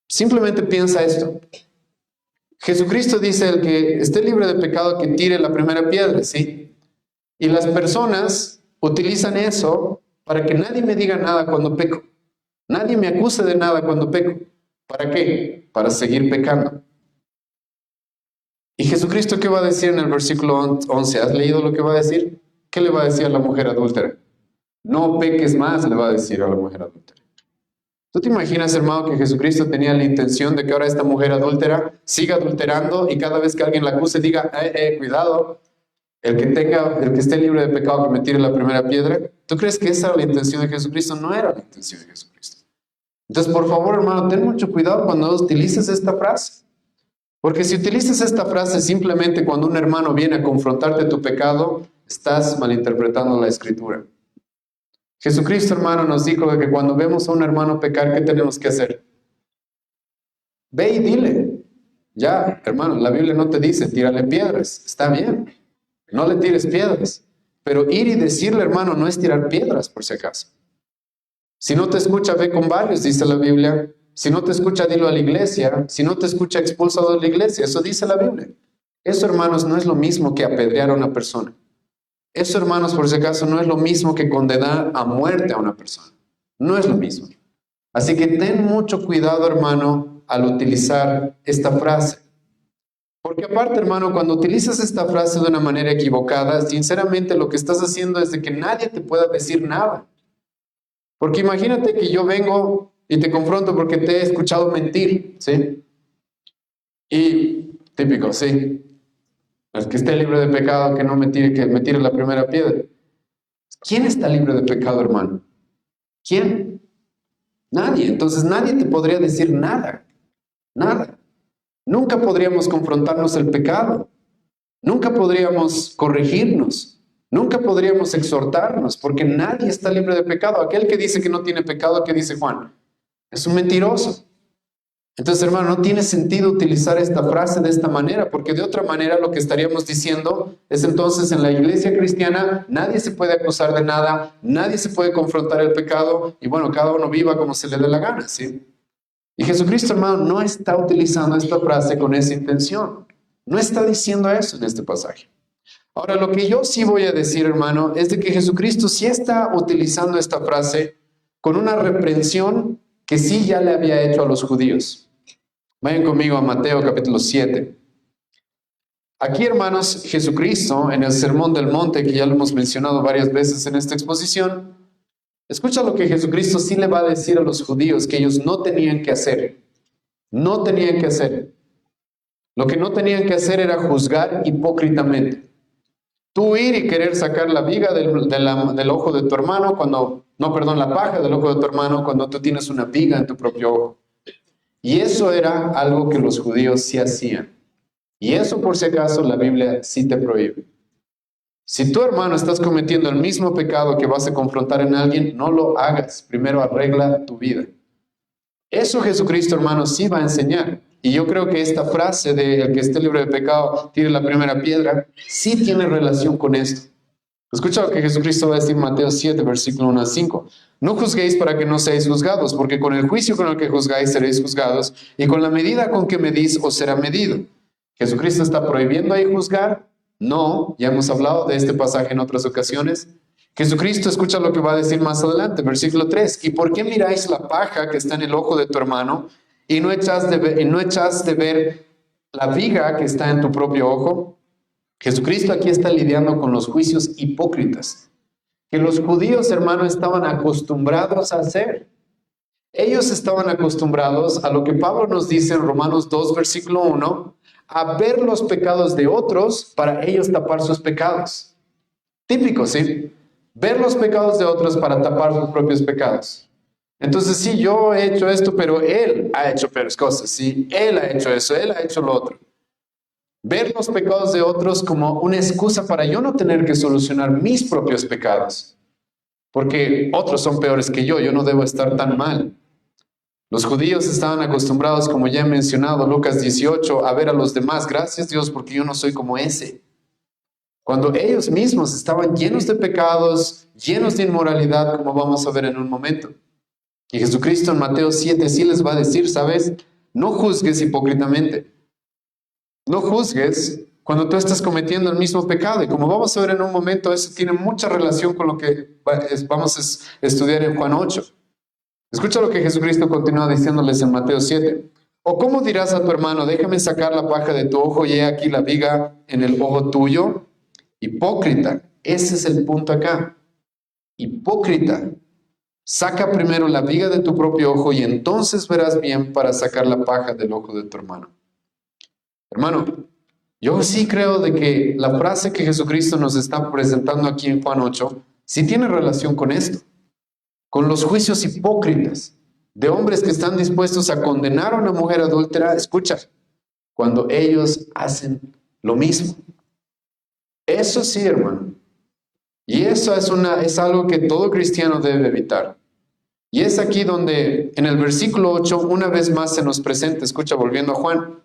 Simplemente piensa esto. Jesucristo dice, el que esté libre de pecado, que tire la primera piedra, ¿sí? Y las personas utilizan eso para que nadie me diga nada cuando peco. Nadie me acuse de nada cuando peco. ¿Para qué? Para seguir pecando. ¿Y Jesucristo qué va a decir en el versículo 11? ¿Has leído lo que va a decir? ¿Qué le va a decir a la mujer adúltera? No peques más, le va a decir a la mujer adúltera. ¿Tú te imaginas, hermano, que Jesucristo tenía la intención de que ahora esta mujer adúltera siga adulterando y cada vez que alguien la acuse diga, cuidado, el que esté libre de pecado que me tire la primera piedra. ¿Tú crees que esa era la intención de Jesucristo? No era la intención de Jesucristo. Entonces, por favor, hermano, ten mucho cuidado cuando utilices esta frase. Porque si utilizas esta frase simplemente cuando un hermano viene a confrontarte tu pecado, estás malinterpretando la Escritura. Jesucristo, hermano, nos dijo que cuando vemos a un hermano pecar, ¿qué tenemos que hacer? Ve y dile. Ya, hermano, la Biblia no te dice, tírale piedras. Está bien, no le tires piedras. Pero ir y decirle, hermano, no es tirar piedras, por si acaso. Si no te escucha, ve con varios, dice la Biblia. Si no te escucha, dilo a la iglesia. Si no te escucha, expúlsalo de la iglesia. Eso dice la Biblia. Eso, hermanos, no es lo mismo que apedrear a una persona. Eso, hermanos, por si acaso, no es lo mismo que condenar a muerte a una persona. No es lo mismo. Así que ten mucho cuidado, hermano, al utilizar esta frase. Porque aparte, hermano, cuando utilizas esta frase de una manera equivocada, sinceramente lo que estás haciendo es de que nadie te pueda decir nada. Porque imagínate que yo vengo y te confronto porque te he escuchado mentir, ¿sí? Y típico, sí. El que esté libre de pecado, que no me tire, que me tire la primera piedra. ¿Quién está libre de pecado, hermano? ¿Quién? Nadie. Entonces nadie te podría decir nada. Nada. Nunca podríamos confrontarnos el pecado. Nunca podríamos corregirnos. Nunca podríamos exhortarnos, porque nadie está libre de pecado. Aquel que dice que no tiene pecado, ¿qué dice Juan? Es un mentiroso. Entonces, hermano, no tiene sentido utilizar esta frase de esta manera, porque de otra manera lo que estaríamos diciendo es entonces en la iglesia cristiana nadie se puede acusar de nada, nadie se puede confrontar el pecado y bueno, cada uno viva como se le dé la gana, ¿sí? Y Jesucristo, hermano, no está utilizando esta frase con esa intención. No está diciendo eso en este pasaje. Ahora, lo que yo sí voy a decir, hermano, es de que Jesucristo sí está utilizando esta frase con una reprensión que sí ya le había hecho a los judíos. Vayan conmigo a Mateo capítulo 7. Aquí, hermanos, Jesucristo, en el Sermón del Monte, que ya lo hemos mencionado varias veces en esta exposición, escucha lo que Jesucristo sí le va a decir a los judíos que ellos no tenían que hacer. No tenían que hacer. Lo que no tenían que hacer era juzgar hipócritamente. Tú ir y querer sacar la viga del ojo de tu hermano la paja del ojo de tu hermano cuando tú tienes una viga en tu propio ojo. Y eso era algo que los judíos sí hacían. Y eso, por si acaso, la Biblia sí te prohíbe. Si tu hermano estás cometiendo el mismo pecado que vas a confrontar en alguien, no lo hagas. Primero arregla tu vida. Eso Jesucristo, hermano, sí va a enseñar. Y yo creo que esta frase de el que esté libre de pecado tire la primera piedra, sí tiene relación con esto. Escucha lo que Jesucristo va a decir en Mateo 7, versículo 1 a 5. No juzguéis para que no seáis juzgados, porque con el juicio con el que juzgáis seréis juzgados, y con la medida con que medís os será medido. ¿Jesucristo está prohibiendo ahí juzgar? No, ya hemos hablado de este pasaje en otras ocasiones. Jesucristo, escucha lo que va a decir más adelante, versículo 3. ¿Y por qué miráis la paja que está en el ojo de tu hermano y no echas de ver la viga que está en tu propio ojo? Jesucristo aquí está lidiando con los juicios hipócritas que los judíos, hermanos, estaban acostumbrados a hacer. Ellos estaban acostumbrados a lo que Pablo nos dice en Romanos 2, versículo 1, a ver los pecados de otros para ellos tapar sus pecados. Típico, ¿sí? Ver los pecados de otros para tapar sus propios pecados. Entonces, sí, yo he hecho esto, pero él ha hecho peores cosas, ¿sí? Él ha hecho eso, él ha hecho lo otro. Ver los pecados de otros como una excusa para yo no tener que solucionar mis propios pecados. Porque otros son peores que yo no debo estar tan mal. Los judíos estaban acostumbrados, como ya he mencionado, Lucas 18, a ver a los demás. Gracias Dios, porque yo no soy como ese. Cuando ellos mismos estaban llenos de pecados, llenos de inmoralidad, como vamos a ver en un momento. Y Jesucristo en Mateo 7 sí les va a decir, ¿sabes? No juzgues hipócritamente. No juzgues cuando tú estás cometiendo el mismo pecado. Y como vamos a ver en un momento, eso tiene mucha relación con lo que vamos a estudiar en Juan 8. Escucha lo que Jesucristo continúa diciéndoles en Mateo 7. ¿O cómo dirás a tu hermano, déjame sacar la paja de tu ojo y he aquí la viga en el ojo tuyo? Hipócrita. Ese es el punto acá. Hipócrita. Saca primero la viga de tu propio ojo y entonces verás bien para sacar la paja del ojo de tu hermano. Hermano, Yo sí creo de que la frase que Jesucristo nos está presentando aquí en Juan 8, sí tiene relación con esto, con los juicios hipócritas de hombres que están dispuestos a condenar a una mujer adúltera. Escucha, cuando ellos hacen lo mismo. Eso sí, hermano. Y eso es algo que todo cristiano debe evitar. Y es aquí donde en el versículo 8 una vez más se nos presenta, escucha, volviendo a Juan,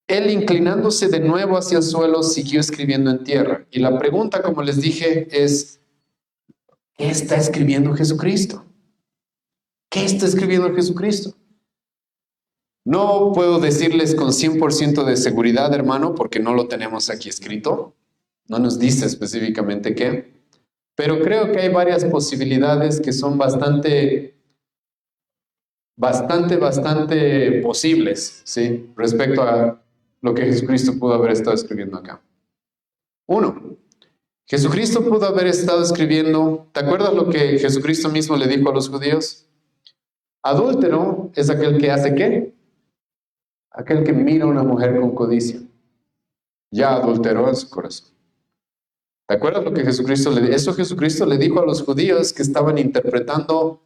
él inclinándose de nuevo hacia el suelo siguió escribiendo en tierra. Y la pregunta, como les dije, es, ¿qué está escribiendo Jesucristo? ¿Qué está escribiendo Jesucristo? No puedo decirles con 100% de seguridad, hermano, porque no lo tenemos aquí escrito. No nos dice específicamente qué. Pero creo que hay varias posibilidades que son bastante posibles, ¿sí? Respecto a lo que Jesucristo pudo haber estado escribiendo acá. Uno, Jesucristo pudo haber estado escribiendo, ¿te acuerdas lo que Jesucristo mismo le dijo a los judíos? Adúltero es aquel que hace ¿qué? Aquel que mira a una mujer con codicia. Ya adulteró en su corazón. ¿Te acuerdas lo que Jesucristo le dijo? Eso Jesucristo le dijo a los judíos que estaban interpretando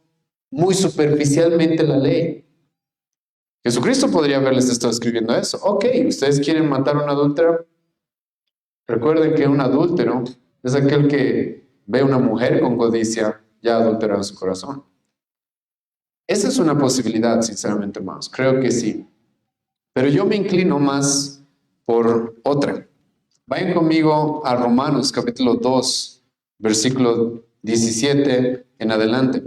muy superficialmente la ley. Jesucristo podría haberles estado escribiendo eso. Ok, ¿ustedes quieren matar a un adúltero? Recuerden que un adúltero es aquel que ve a una mujer con codicia, ya adulteró en su corazón. Esa es una posibilidad, sinceramente, hermanos. Creo que sí. Pero yo me inclino más por otra. Vayan conmigo a Romanos capítulo 2, versículo 17 en adelante.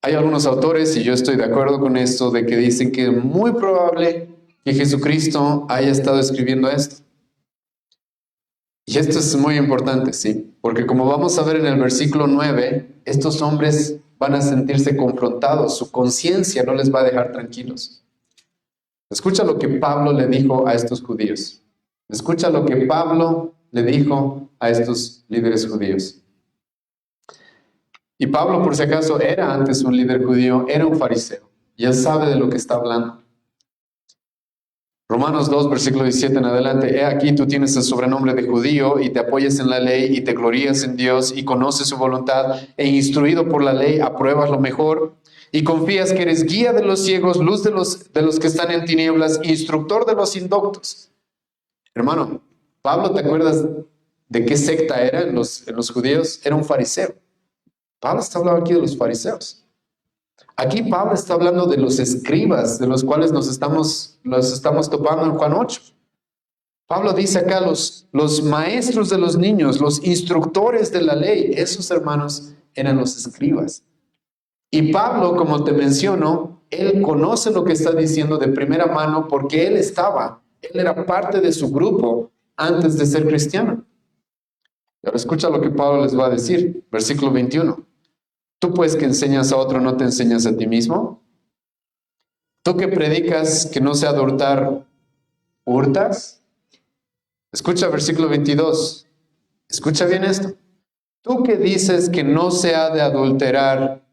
Hay algunos autores, y yo estoy de acuerdo con esto, de que dicen que es muy probable que Jesucristo haya estado escribiendo esto. Y esto es muy importante, ¿sí? Porque como vamos a ver en el versículo 9, estos hombres van a sentirse confrontados, su conciencia no les va a dejar tranquilos. Escucha lo que Pablo le dijo a estos judíos. Escucha lo que Pablo le dijo a estos líderes judíos. Y Pablo, por si acaso, era antes un líder judío, era un fariseo. Y él sabe de lo que está hablando. Romanos 2, versículo 17 en adelante. He aquí tú tienes el sobrenombre de judío y te apoyas en la ley y te glorías en Dios y conoces su voluntad e instruido por la ley apruebas lo mejor y confías que eres guía de los ciegos, luz de los que están en tinieblas, instructor de los indoctos. Hermano, Pablo, ¿te acuerdas de qué secta era en los judíos? Era un fariseo. Pablo está hablando aquí de los fariseos. Aquí Pablo está hablando de los escribas, de los cuales los estamos topando en Juan 8. Pablo dice acá, los maestros de los niños, los instructores de la ley, esos hermanos eran los escribas. Y Pablo, como te menciono, él conoce lo que está diciendo de primera mano porque él era parte de su grupo antes de ser cristiano. Y ahora escucha lo que Pablo les va a decir, versículo 21. ¿Tú pues que enseñas a otro no te enseñas a ti mismo? ¿Tú que predicas que no se ha de hurtar, hurtas? Escucha versículo 22. Escucha bien esto. ¿Tú que dices que no se ha de adulterar,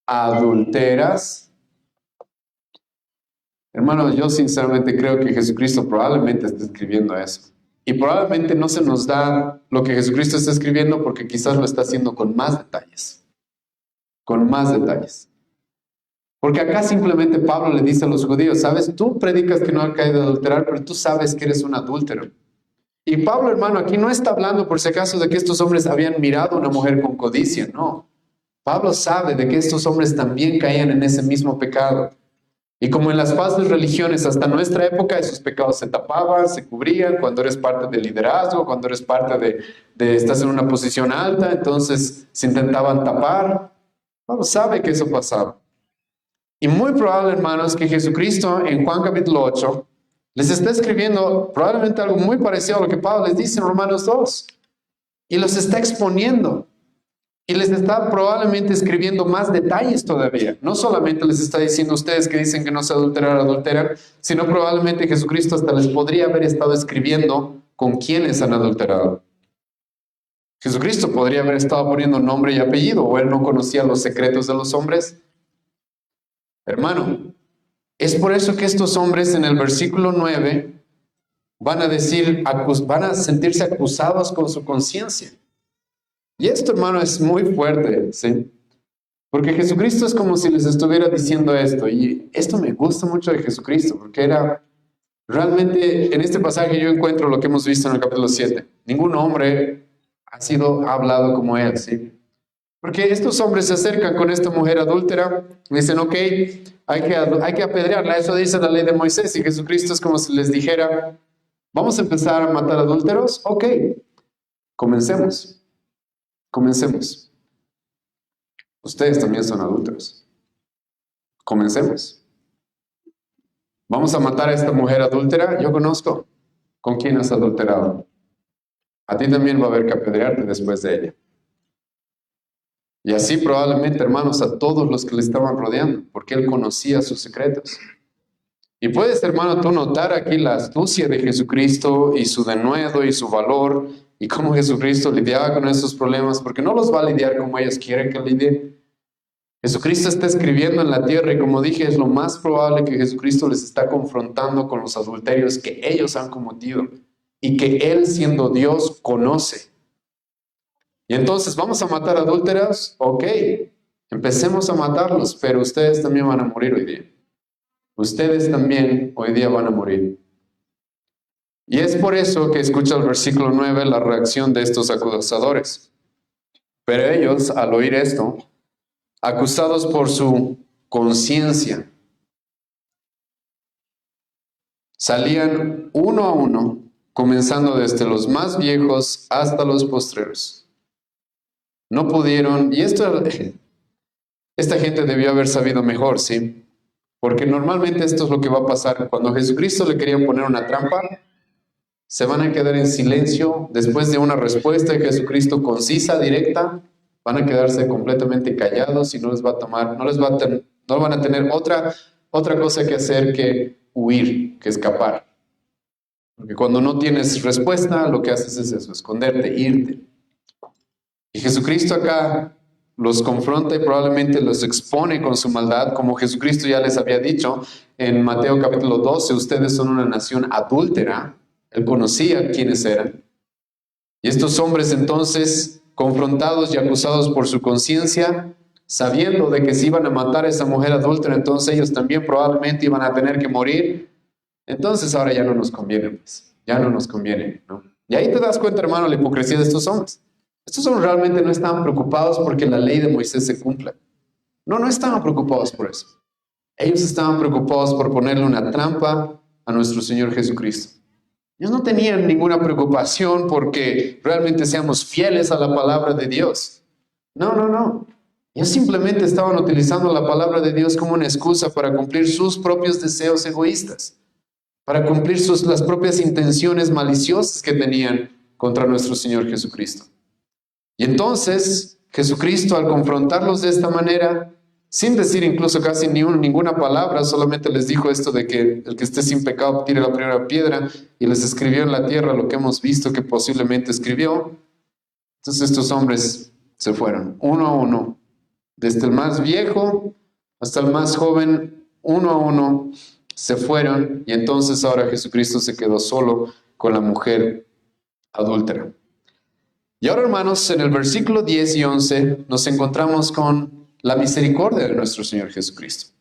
adulteras? Hermano, yo sinceramente creo que Jesucristo probablemente está escribiendo eso. Y probablemente no se nos da lo que Jesucristo está escribiendo porque quizás lo está haciendo con más detalles. Con más detalles. Porque acá simplemente Pablo le dice a los judíos, ¿sabes? Tú predicas que no hay que adulterar, pero tú sabes que eres un adúltero. Y Pablo, hermano, aquí no está hablando por si acaso de que estos hombres habían mirado a una mujer con codicia, no. Pablo sabe de que estos hombres también caían en ese mismo pecado. Y como en las falsas religiones hasta nuestra época, esos pecados se tapaban, se cubrían, cuando eres parte del liderazgo, cuando eres parte de estás en una posición alta, entonces se intentaban tapar. Pablo sabe que eso pasaba. Y muy probable, hermanos, que Jesucristo en Juan capítulo 8 les está escribiendo probablemente algo muy parecido a lo que Pablo les dice en Romanos 2. Y los está exponiendo. Y les está probablemente escribiendo más detalles todavía. No solamente les está diciendo a ustedes que dicen que no se adulteran, sino probablemente Jesucristo hasta les podría haber estado escribiendo con quienes han adulterado. Jesucristo podría haber estado poniendo nombre y apellido, o él no conocía los secretos de los hombres. Hermano, es por eso que estos hombres en el versículo 9 van a decir, van a sentirse acusados con su conciencia. Y esto, hermano, es muy fuerte, ¿sí? Porque Jesucristo es como si les estuviera diciendo esto. Y esto me gusta mucho de Jesucristo, porque era realmente, en este pasaje yo encuentro lo que hemos visto en el capítulo 7. Ningún hombre ha hablado como él, ¿sí? Porque estos hombres se acercan con esta mujer adúltera y dicen, ok, hay que apedrearla. Eso dice la ley de Moisés. Y Jesucristo es como si les dijera, vamos a empezar a matar adúlteros. Ok, comencemos. Comencemos. Ustedes también son adúlteros. Comencemos. Vamos a matar a esta mujer adúltera. Yo conozco con quién has adulterado. A ti también va a haber que apedrearte después de ella. Y así probablemente, hermanos, a todos los que le estaban rodeando, porque él conocía sus secretos. Y puedes, hermano, tú notar aquí la astucia de Jesucristo y su denuedo y su valor y cómo Jesucristo lidiaba con esos problemas, porque no los va a lidiar como ellos quieren que lidie. Jesucristo está escribiendo en la tierra y como dije, es lo más probable que Jesucristo les está confrontando con los adulterios que ellos han cometido y que Él, siendo Dios, conoce. Y entonces, ¿vamos a matar adúlteras? Ok, empecemos a matarlos, pero ustedes también van a morir hoy día. Ustedes también hoy día van a morir. Y es por eso que escucha el versículo 9 la reacción de estos acusadores. Pero ellos, al oír esto, acusados por su conciencia, salían uno a uno, comenzando desde los más viejos hasta los postreros. No pudieron, y esta gente debió haber sabido mejor, ¿sí? Porque normalmente esto es lo que va a pasar. Cuando a Jesucristo le querían poner una trampa, se van a quedar en silencio después de una respuesta de Jesucristo concisa, directa. Van a quedarse completamente callados y no van a tener otra cosa que hacer que huir, que escapar. Porque cuando no tienes respuesta, lo que haces es eso, esconderte, irte. Y Jesucristo acá los confronta y probablemente los expone con su maldad, como Jesucristo ya les había dicho en Mateo capítulo 12, ustedes son una nación adúltera. Él conocía quiénes eran. Y estos hombres entonces, confrontados y acusados por su conciencia, sabiendo de que si iban a matar a esa mujer adúltera, entonces ellos también probablemente iban a tener que morir. Entonces ahora ya no nos conviene, pues. Ya no nos conviene, ¿no? Y ahí te das cuenta, hermano, la hipocresía de estos hombres. Estos hombres realmente no estaban preocupados porque la ley de Moisés se cumpla. No estaban preocupados por eso. Ellos estaban preocupados por ponerle una trampa a nuestro Señor Jesucristo. Ellos no tenían ninguna preocupación porque realmente seamos fieles a la palabra de Dios. No. Ellos simplemente estaban utilizando la palabra de Dios como una excusa para cumplir sus propios deseos egoístas, para cumplir las propias intenciones maliciosas que tenían contra nuestro Señor Jesucristo. Y entonces, Jesucristo, al confrontarlos de esta manera, sin decir incluso casi ninguna palabra, solamente les dijo esto de que el que esté sin pecado tire la primera piedra, y les escribió en la tierra lo que hemos visto que posiblemente escribió. Entonces estos hombres se fueron, uno a uno, desde el más viejo hasta el más joven, uno a uno se fueron, y entonces ahora Jesucristo se quedó solo con la mujer adúltera. Y ahora, hermanos, en el versículo 10 y 11 nos encontramos con la misericordia de nuestro Señor Jesucristo.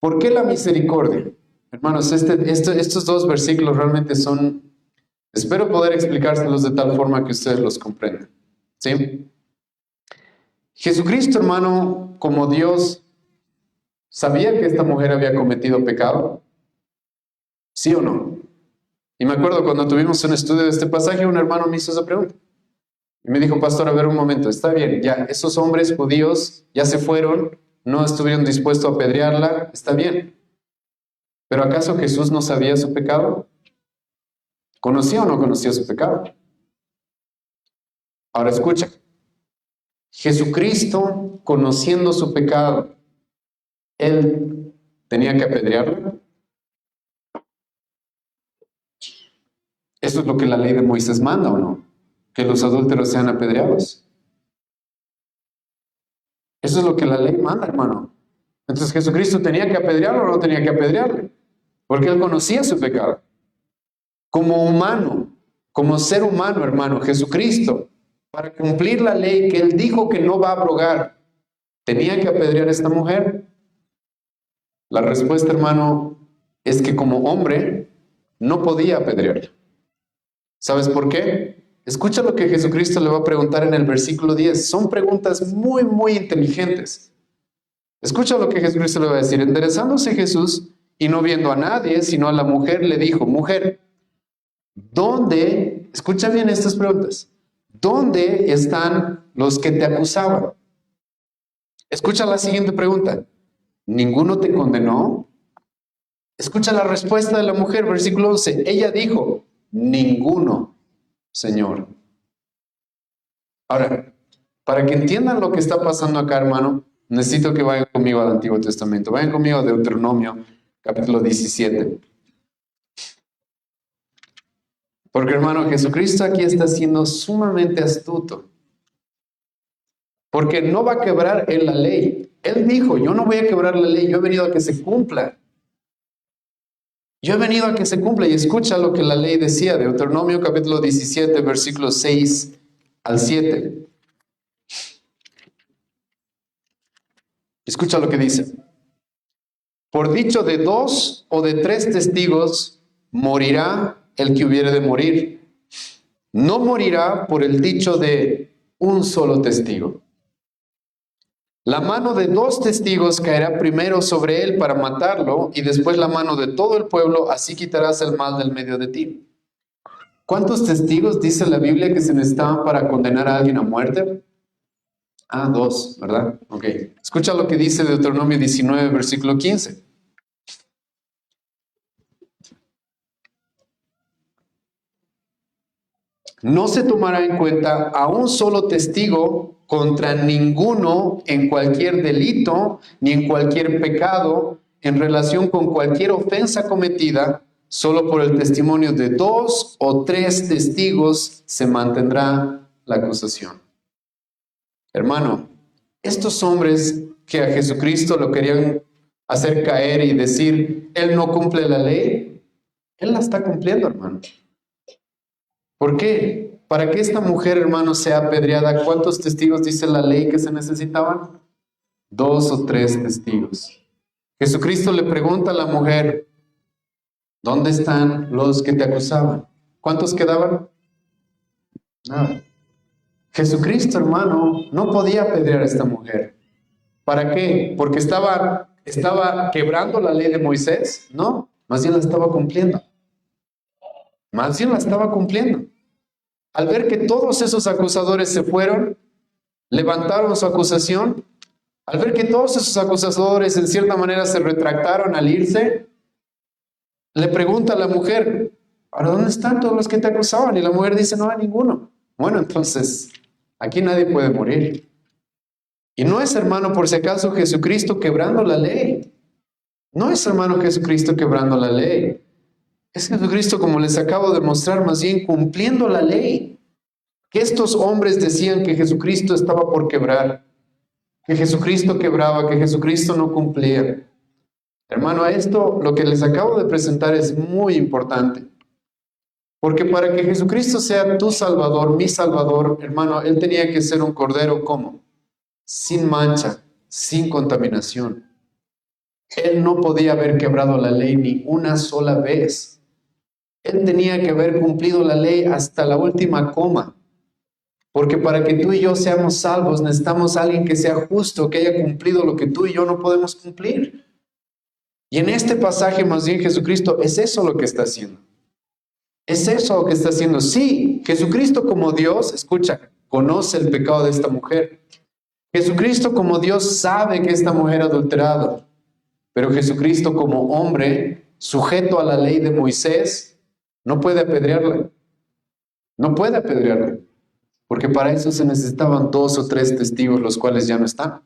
¿Por qué la misericordia? Hermanos, estos dos versículos realmente son, espero poder explicárselos de tal forma que ustedes los comprendan. ¿Sí? Jesucristo, hermano, como Dios, ¿sabía que esta mujer había cometido pecado? ¿Sí o no? Y me acuerdo cuando tuvimos un estudio de este pasaje, un hermano me hizo esa pregunta. Y me dijo, pastor, a ver un momento, está bien, ya esos hombres judíos ya se fueron, no estuvieron dispuestos a apedrearla, está bien. ¿Pero acaso Jesús no sabía su pecado? ¿Conocía o no conocía su pecado? Ahora escucha, Jesucristo, conociendo su pecado, ¿él tenía que apedrearla? ¿Eso es lo que la ley de Moisés manda o no? ¿Que los adúlteros sean apedreados? Eso es lo que la ley manda, hermano. Entonces, ¿Jesucristo tenía que apedrearlo o no tenía que apedrearle? Porque él conocía su pecado. como humano, como ser humano, hermano, Jesucristo, para cumplir la ley que Él dijo que no va a abrogar, ¿tenía que apedrear a esta mujer? La respuesta, hermano, es que como hombre no podía apedrearla. ¿Sabes por qué? Escucha lo que Jesucristo le va a preguntar en el versículo 10. Son preguntas muy, muy inteligentes. Escucha lo que Jesucristo le va a decir. Enderezándose Jesús y no viendo a nadie, sino a la mujer, le dijo, mujer, ¿dónde, escucha bien estas preguntas, ¿dónde están los que te acusaban? Escucha la siguiente pregunta. ¿Ninguno te condenó? Escucha la respuesta de la mujer, versículo 11. Ella dijo, ninguno, Señor. Ahora, para que entiendan lo que está pasando acá, hermano, necesito que vayan conmigo al Antiguo Testamento. Vayan conmigo a Deuteronomio, capítulo 17. Porque, hermano, Jesucristo aquí está siendo sumamente astuto. Porque no va a quebrar en la ley. Él dijo, yo no voy a quebrar la ley, yo he venido a que se cumpla. Yo he venido a que se cumpla. Y escucha lo que la ley decía, Deuteronomio capítulo 17, versículos 6 al 7. Escucha lo que dice. Por dicho de 2 o de 3 testigos, morirá el que hubiere de morir. No morirá por el dicho de un solo testigo. La mano de 2 testigos caerá primero sobre él para matarlo, y después la mano de todo el pueblo, así quitarás el mal del medio de ti. ¿Cuántos testigos dice la Biblia que se necesitaban para condenar a alguien a muerte? 2, ¿verdad? Ok. Escucha lo que dice Deuteronomio 19, versículo 15. No se tomará en cuenta a un solo testigo contra ninguno en cualquier delito ni en cualquier pecado en relación con cualquier ofensa cometida. Solo por el testimonio de 2 o 3 testigos se mantendrá la acusación. Hermano, estos hombres que a Jesucristo lo querían hacer caer y decir, Él no cumple la ley, Él la está cumpliendo, hermano. ¿Por qué? Para que esta mujer, hermano, sea apedreada, ¿cuántos testigos dice la ley que se necesitaban? 2 o 3 testigos. Jesucristo le pregunta a la mujer, ¿dónde están los que te acusaban? ¿Cuántos quedaban? Nada. Jesucristo, hermano, no podía apedrear a esta mujer. ¿Para qué? ¿Porque estaba quebrando la ley de Moisés? No, más bien la estaba cumpliendo. Más bien la estaba cumpliendo. Al ver que todos esos acusadores se fueron, levantaron su acusación, al ver que todos esos acusadores en cierta manera se retractaron al irse, le pregunta a la mujer, ¿ahora dónde están todos los que te acusaban? Y la mujer dice, no hay ninguno. Bueno, entonces, aquí nadie puede morir. Y no es, hermano, por si acaso Jesucristo quebrando la ley. No es, hermano, Jesucristo quebrando la ley. Es Jesucristo, como les acabo de mostrar, más bien cumpliendo la ley. Que estos hombres decían que Jesucristo estaba por quebrar, que Jesucristo quebraba, que Jesucristo no cumplía. Hermano, esto, lo que les acabo de presentar es muy importante. Porque para que Jesucristo sea tu Salvador, mi Salvador, hermano, Él tenía que ser un cordero, ¿cómo? Sin mancha, sin contaminación. Él no podía haber quebrado la ley ni una sola vez. Él tenía que haber cumplido la ley hasta la última coma. Porque para que tú y yo seamos salvos, necesitamos a alguien que sea justo, que haya cumplido lo que tú y yo no podemos cumplir. Y en este pasaje, más bien, Jesucristo es eso lo que está haciendo. Es eso lo que está haciendo. Sí, Jesucristo como Dios, escucha, conoce el pecado de esta mujer. Jesucristo como Dios sabe que esta mujer ha adulterado. Pero Jesucristo como hombre, sujeto a la ley de Moisés, no puede apedrearla. No puede apedrearla. Porque para eso se necesitaban 2 o 3 testigos, los cuales ya no están.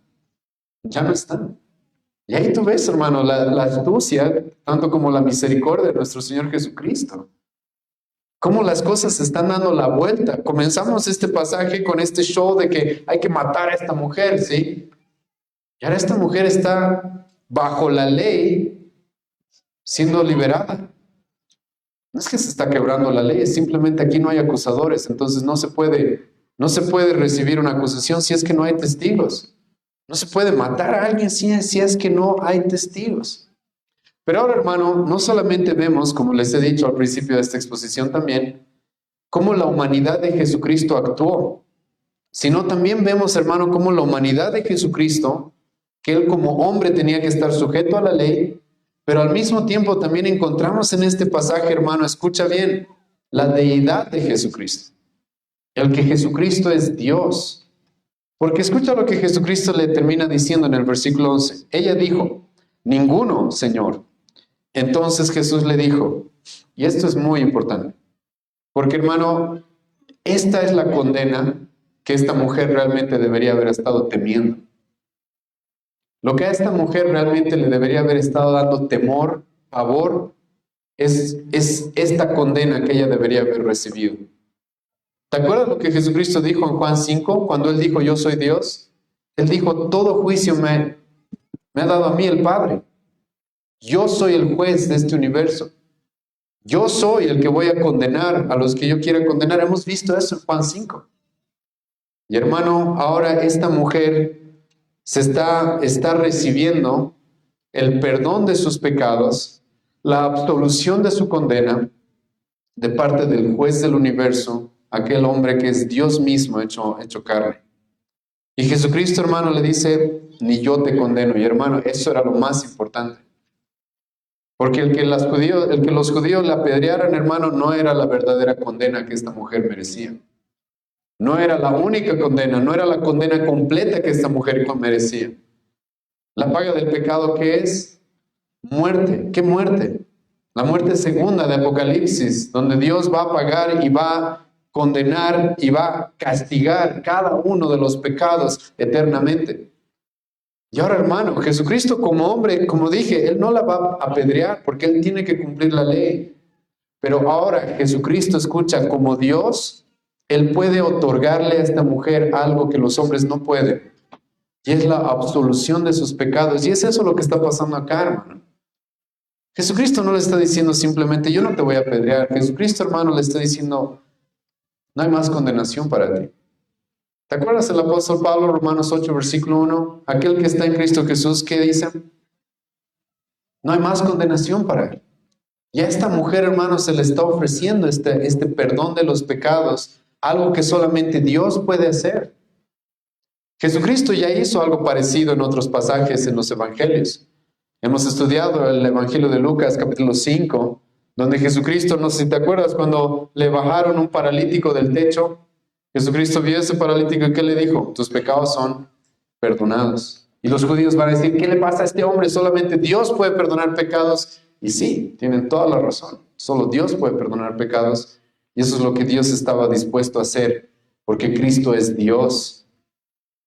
Ya no están. Y ahí tú ves, hermano, la astucia, tanto como la misericordia de nuestro Señor Jesucristo. Cómo las cosas se están dando la vuelta. Comenzamos este pasaje con este show de que hay que matar a esta mujer, ¿sí? Y ahora esta mujer está bajo la ley, siendo liberada. No es que se está quebrando la ley, simplemente aquí no hay acusadores, entonces no se puede recibir una acusación si es que no hay testigos. No se puede matar a alguien si es que no hay testigos. Pero ahora, hermano, no solamente vemos, como les he dicho al principio de esta exposición también, cómo la humanidad de Jesucristo actuó, sino también vemos, hermano, cómo la humanidad de Jesucristo, que Él como hombre tenía que estar sujeto a la ley, pero al mismo tiempo también encontramos en este pasaje, hermano, escucha bien, la deidad de Jesucristo. El que Jesucristo es Dios. Porque escucha lo que Jesucristo le termina diciendo en el versículo 11. Ella dijo, ninguno, Señor. Entonces Jesús le dijo, y esto es muy importante, porque hermano, esta es la condena que esta mujer realmente debería haber estado temiendo. Lo que a esta mujer realmente le debería haber estado dando temor, pavor, es esta condena que ella debería haber recibido. ¿Te acuerdas lo que Jesucristo dijo en Juan 5? Cuando Él dijo, yo soy Dios. Él dijo, todo juicio me ha dado a mí el Padre. Yo soy el juez de este universo. Yo soy el que voy a condenar a los que yo quiera condenar. Hemos visto eso en Juan 5. Y hermano, ahora esta mujer está recibiendo el perdón de sus pecados, la absolución de su condena de parte del juez del universo, aquel hombre que es Dios mismo hecho carne. Y Jesucristo, hermano, le dice, ni yo te condeno. Y hermano, eso era lo más importante. Porque el que los judíos la apedrearan, hermano, no era la verdadera condena que esta mujer merecía. No era la única condena, no era la condena completa que esta mujer merecía. La paga del pecado, ¿qué es? Muerte. ¿Qué muerte? La muerte segunda de Apocalipsis, donde Dios va a pagar y va a condenar y va a castigar cada uno de los pecados eternamente. Y ahora, hermano, Jesucristo como hombre, como dije, Él no la va a apedrear porque Él tiene que cumplir la ley. Pero ahora Jesucristo, escucha, como Dios, Él puede otorgarle a esta mujer algo que los hombres no pueden. Y es la absolución de sus pecados. Y es eso lo que está pasando acá, hermano. Jesucristo no le está diciendo simplemente, yo no te voy a apedrear. Jesucristo, hermano, le está diciendo, no hay más condenación para ti. ¿Te acuerdas el apóstol Pablo, Romanos 8, versículo 1? Aquel que está en Cristo Jesús, ¿qué dice? No hay más condenación para él. Y a esta mujer, hermano, se le está ofreciendo este perdón de los pecados, algo que solamente Dios puede hacer. Jesucristo ya hizo algo parecido en otros pasajes en los evangelios. Hemos estudiado el evangelio de Lucas, capítulo 5, donde Jesucristo, no sé si te acuerdas, cuando le bajaron un paralítico del techo, Jesucristo vio a ese paralítico y ¿qué le dijo? Tus pecados son perdonados. Y los judíos van a decir, ¿qué le pasa a este hombre? Solamente Dios puede perdonar pecados. Y sí, tienen toda la razón. Solo Dios puede perdonar pecados. Y eso es lo que Dios estaba dispuesto a hacer, porque Cristo es Dios.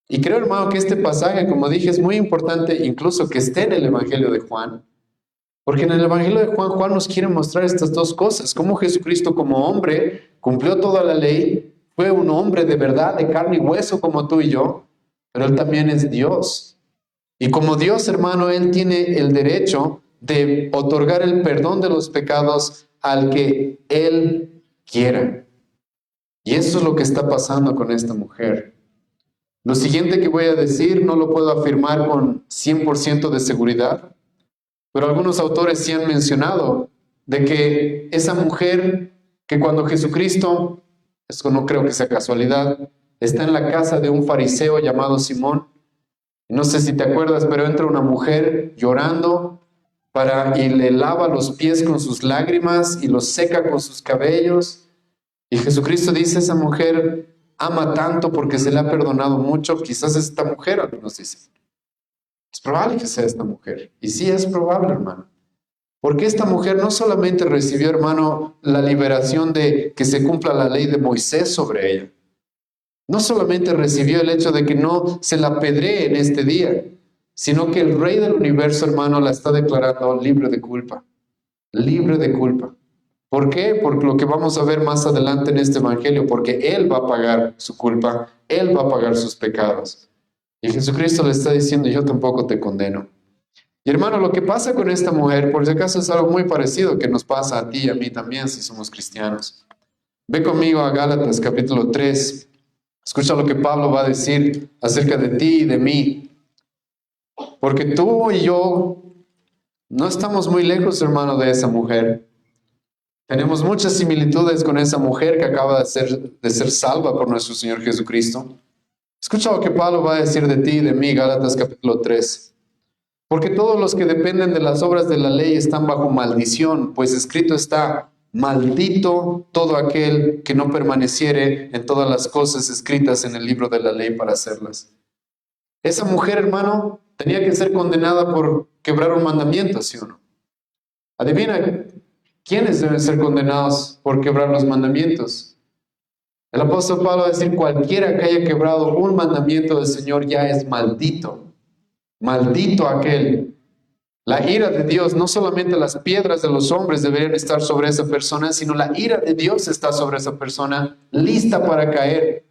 Y creo, hermano, que este pasaje, como dije, es muy importante, incluso que esté en el Evangelio de Juan. Porque en el Evangelio de Juan, Juan nos quiere mostrar estas dos cosas. Cómo Jesucristo como hombre cumplió toda la ley, fue un hombre de verdad, de carne y hueso como tú y yo, pero Él también es Dios. Y como Dios, hermano, Él tiene el derecho de otorgar el perdón de los pecados al que Él quiera. Y eso es lo que está pasando con esta mujer. Lo siguiente que voy a decir no lo puedo afirmar con 100% de seguridad, pero algunos autores sí han mencionado de que esa mujer que cuando Jesucristo, eso no creo que sea casualidad, está en la casa de un fariseo llamado Simón. No sé si te acuerdas, pero entra una mujer llorando y le lava los pies con sus lágrimas y los seca con sus cabellos. Y Jesucristo dice, esa mujer ama tanto porque se le ha perdonado mucho. Quizás es esta mujer, algunos dicen. Es probable que sea esta mujer. Y sí es probable, hermano. Porque esta mujer no solamente recibió, hermano, la liberación de que se cumpla la ley de Moisés sobre ella. No solamente recibió el hecho de que no se la apedree en este día, sino que el Rey del universo, hermano, la está declarando libre de culpa. Libre de culpa. ¿Por qué? Por lo que vamos a ver más adelante en este evangelio, porque Él va a pagar su culpa, Él va a pagar sus pecados. Y Jesucristo le está diciendo, yo tampoco te condeno. Y hermano, lo que pasa con esta mujer, por si acaso, es algo muy parecido que nos pasa a ti y a mí también si somos cristianos. Ve conmigo a Gálatas capítulo 3. Escucha lo que Pablo va a decir acerca de ti y de mí. Porque tú y yo no estamos muy lejos, hermano, de esa mujer. Tenemos muchas similitudes con esa mujer que acaba de ser salva por nuestro Señor Jesucristo. Escucha lo que Pablo va a decir de ti y de mí, Gálatas capítulo 3. Porque todos los que dependen de las obras de la ley están bajo maldición, pues escrito está: maldito todo aquel que no permaneciere en todas las cosas escritas en el libro de la ley para hacerlas. Esa mujer, hermano, tenía que ser condenada por quebrar un mandamiento, ¿sí o no? Adivina, ¿quiénes deben ser condenados por quebrar los mandamientos? El apóstol Pablo va a decir: cualquiera que haya quebrado un mandamiento del Señor ya es maldito. Maldito aquel. La ira de Dios, no solamente las piedras de los hombres deberían estar sobre esa persona, sino la ira de Dios está sobre esa persona, lista para caer.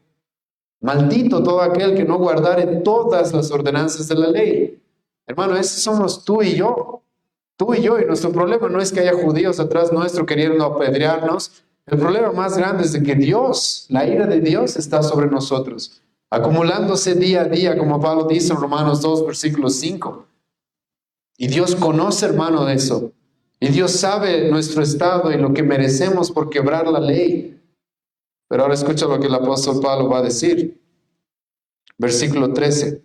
Maldito todo aquel que no guardare todas las ordenanzas de la ley. Hermano, esos somos tú y yo. Tú y yo, y nuestro problema no es que haya judíos atrás nuestro queriendo apedrearnos. El problema más grande es de que Dios, la ira de Dios está sobre nosotros, acumulándose día a día, como Pablo dice en Romanos 2, versículo 5. Y Dios conoce, hermano, eso. Y Dios sabe nuestro estado y lo que merecemos por quebrar la ley. Pero ahora escucha lo que el apóstol Pablo va a decir. Versículo 13.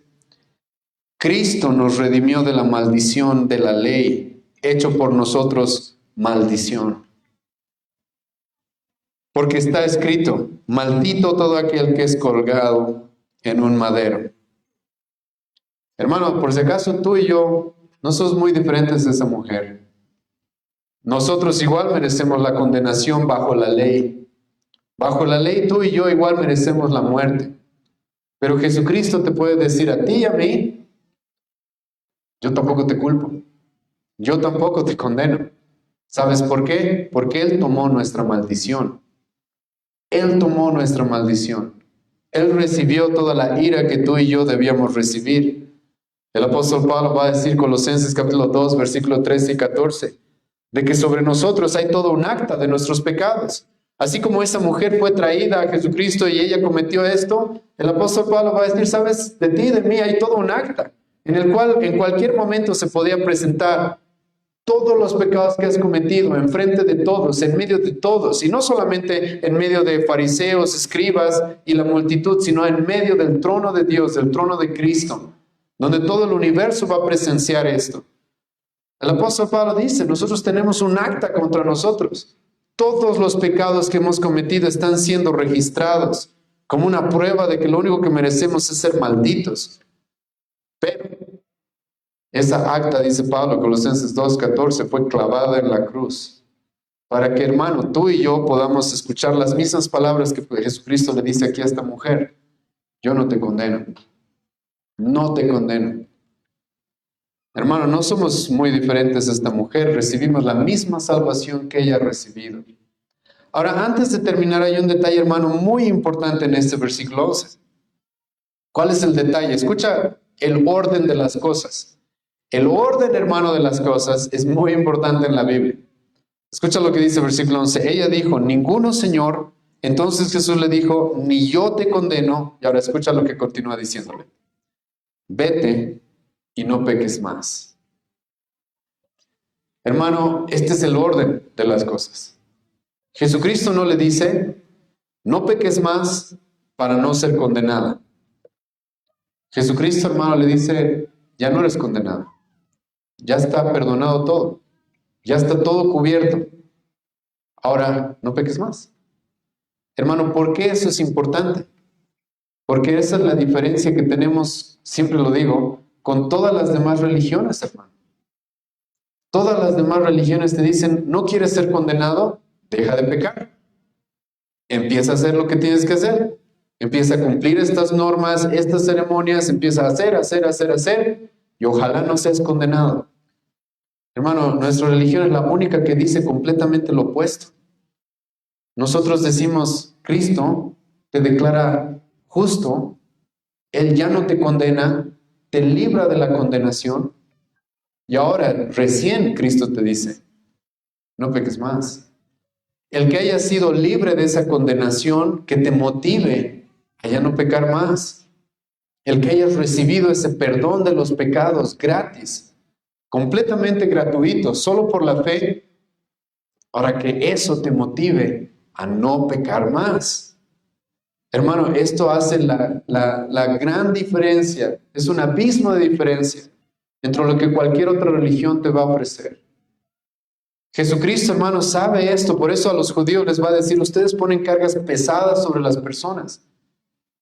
Cristo nos redimió de la maldición de la ley, hecho por nosotros maldición. Porque está escrito: maldito todo aquel que es colgado en un madero. Hermano, por si acaso tú y yo no somos muy diferentes de esa mujer. Nosotros igual merecemos la condenación bajo la ley. Bajo la ley tú y yo igual merecemos la muerte. Pero Jesucristo te puede decir a ti y a mí: yo tampoco te culpo. Yo tampoco te condeno. ¿Sabes por qué? Porque Él tomó nuestra maldición. Él tomó nuestra maldición. Él recibió toda la ira que tú y yo debíamos recibir. El apóstol Pablo va a decir, Colosenses capítulo 2, versículos 13 y 14, de que sobre nosotros hay todo un acta de nuestros pecados. Así como esa mujer fue traída a Jesucristo y ella cometió esto, el apóstol Pablo va a decir: sabes, de ti y de mí hay todo un acta, en el cual en cualquier momento se podía presentar todos los pecados que has cometido enfrente de todos, en medio de todos, y no solamente en medio de fariseos, escribas y la multitud, sino en medio del trono de Dios, del trono de Cristo, donde todo el universo va a presenciar esto. El apóstol Pablo dice: nosotros tenemos un acta contra nosotros. Todos los pecados que hemos cometido están siendo registrados como una prueba de que lo único que merecemos es ser malditos. Pero esa acta, dice Pablo, Colosenses 2:14, fue clavada en la cruz para que, hermano, tú y yo podamos escuchar las mismas palabras que Jesucristo le dice aquí a esta mujer: yo no te condeno, no te condeno. Hermano, no somos muy diferentes de esta mujer, recibimos la misma salvación que ella ha recibido. Ahora, antes de terminar, hay un detalle, hermano, muy importante en este versículo 11. ¿Cuál es el detalle? Escucha el orden de las cosas. El orden, hermano, de las cosas es muy importante en la Biblia. Escucha lo que dice el versículo 11. Ella dijo: ninguno, Señor. Entonces Jesús le dijo: ni yo te condeno. Y ahora escucha lo que continúa diciéndole: vete y no peques más. Hermano, este es el orden de las cosas. Jesucristo no le dice: no peques más para no ser condenada. Jesucristo, hermano, le dice: ya no eres condenada. Ya está perdonado todo. Ya está todo cubierto. Ahora, no peques más. Hermano, ¿por qué eso es importante? Porque esa es la diferencia que tenemos, siempre lo digo, con todas las demás religiones, hermano. Todas las demás religiones te dicen: no quieres ser condenado, deja de pecar. Empieza a hacer lo que tienes que hacer. Empieza a cumplir estas normas, estas ceremonias, empieza a hacer, y ojalá no seas condenado. Hermano, nuestra religión es la única que dice completamente lo opuesto. Nosotros decimos: Cristo te declara justo, Él ya no te condena, te libra de la condenación. Y ahora recién Cristo te dice, no peques más. El que haya sido libre de esa condenación que te motive a ya no pecar más. El que hayas recibido ese perdón de los pecados gratis, completamente gratuito, solo por la fe, para que eso te motive a no pecar más. Hermano, esto hace la gran diferencia, es un abismo de diferencia entre lo que cualquier otra religión te va a ofrecer. Jesucristo, hermano, sabe esto, por eso a los judíos les va a decir, ustedes ponen cargas pesadas sobre las personas.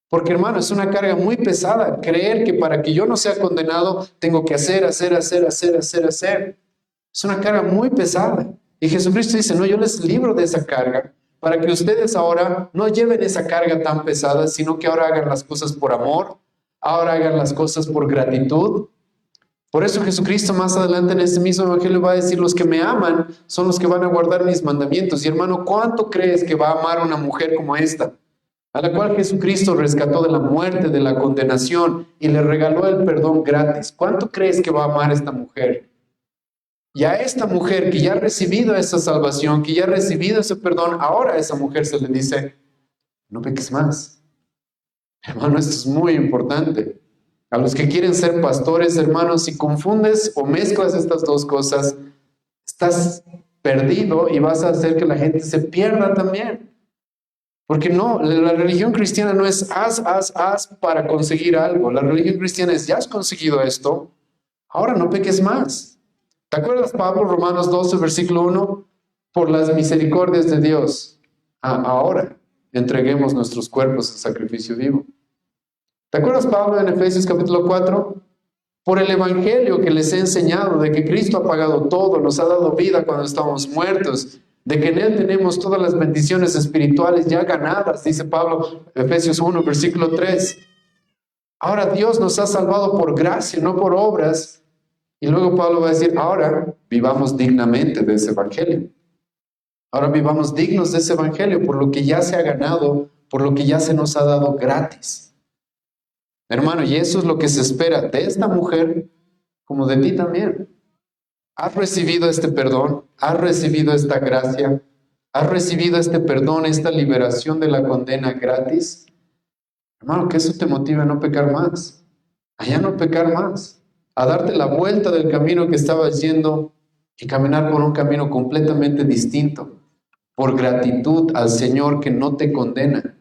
Porque, hermano, es una carga muy pesada creer que para que yo no sea condenado tengo que hacer. Es una carga muy pesada. Y Jesucristo dice, no, yo les libro de esa carga para que ustedes ahora no lleven esa carga tan pesada, sino que ahora hagan las cosas por amor, ahora hagan las cosas por gratitud. Por eso Jesucristo más adelante en este mismo evangelio va a decir, los que me aman son los que van a guardar mis mandamientos. Y hermano, ¿cuánto crees que va a amar una mujer como esta? A la cual Jesucristo rescató de la muerte, de la condenación y le regaló el perdón gratis. ¿Cuánto crees que va a amar esta mujer? Y a esta mujer que ya ha recibido esa salvación, que ya ha recibido ese perdón, ahora a esa mujer se le dice, no peques más. Hermano, esto es muy importante. A los que quieren ser pastores, hermanos, si confundes o mezclas estas dos cosas, estás perdido y vas a hacer que la gente se pierda también. Porque no, la religión cristiana no es haz para conseguir algo. La religión cristiana es, ya has conseguido esto, ahora no peques más. ¿Te acuerdas, Pablo, Romanos 12, versículo 1? Por las misericordias de Dios, ahora entreguemos nuestros cuerpos en sacrificio vivo. ¿Te acuerdas, Pablo, en Efesios capítulo 4? Por el evangelio que les he enseñado, de que Cristo ha pagado todo, nos ha dado vida cuando estábamos muertos, de que en Él tenemos todas las bendiciones espirituales ya ganadas, dice Pablo, Efesios 1, versículo 3. Ahora Dios nos ha salvado por gracia, no por obras. Y luego Pablo va a decir, ahora vivamos dignamente de ese evangelio. Ahora vivamos dignos de ese evangelio por lo que ya se ha ganado, por lo que ya se nos ha dado gratis. Hermano, y eso es lo que se espera de esta mujer como de ti también. ¿Has recibido este perdón? ¿Has recibido esta gracia? ¿Has recibido este perdón, esta liberación de la condena gratis? Hermano, que eso te motive a no pecar más, a ya no pecar más, a darte la vuelta del camino que estabas yendo y caminar por un camino completamente distinto, por gratitud al Señor que no te condena,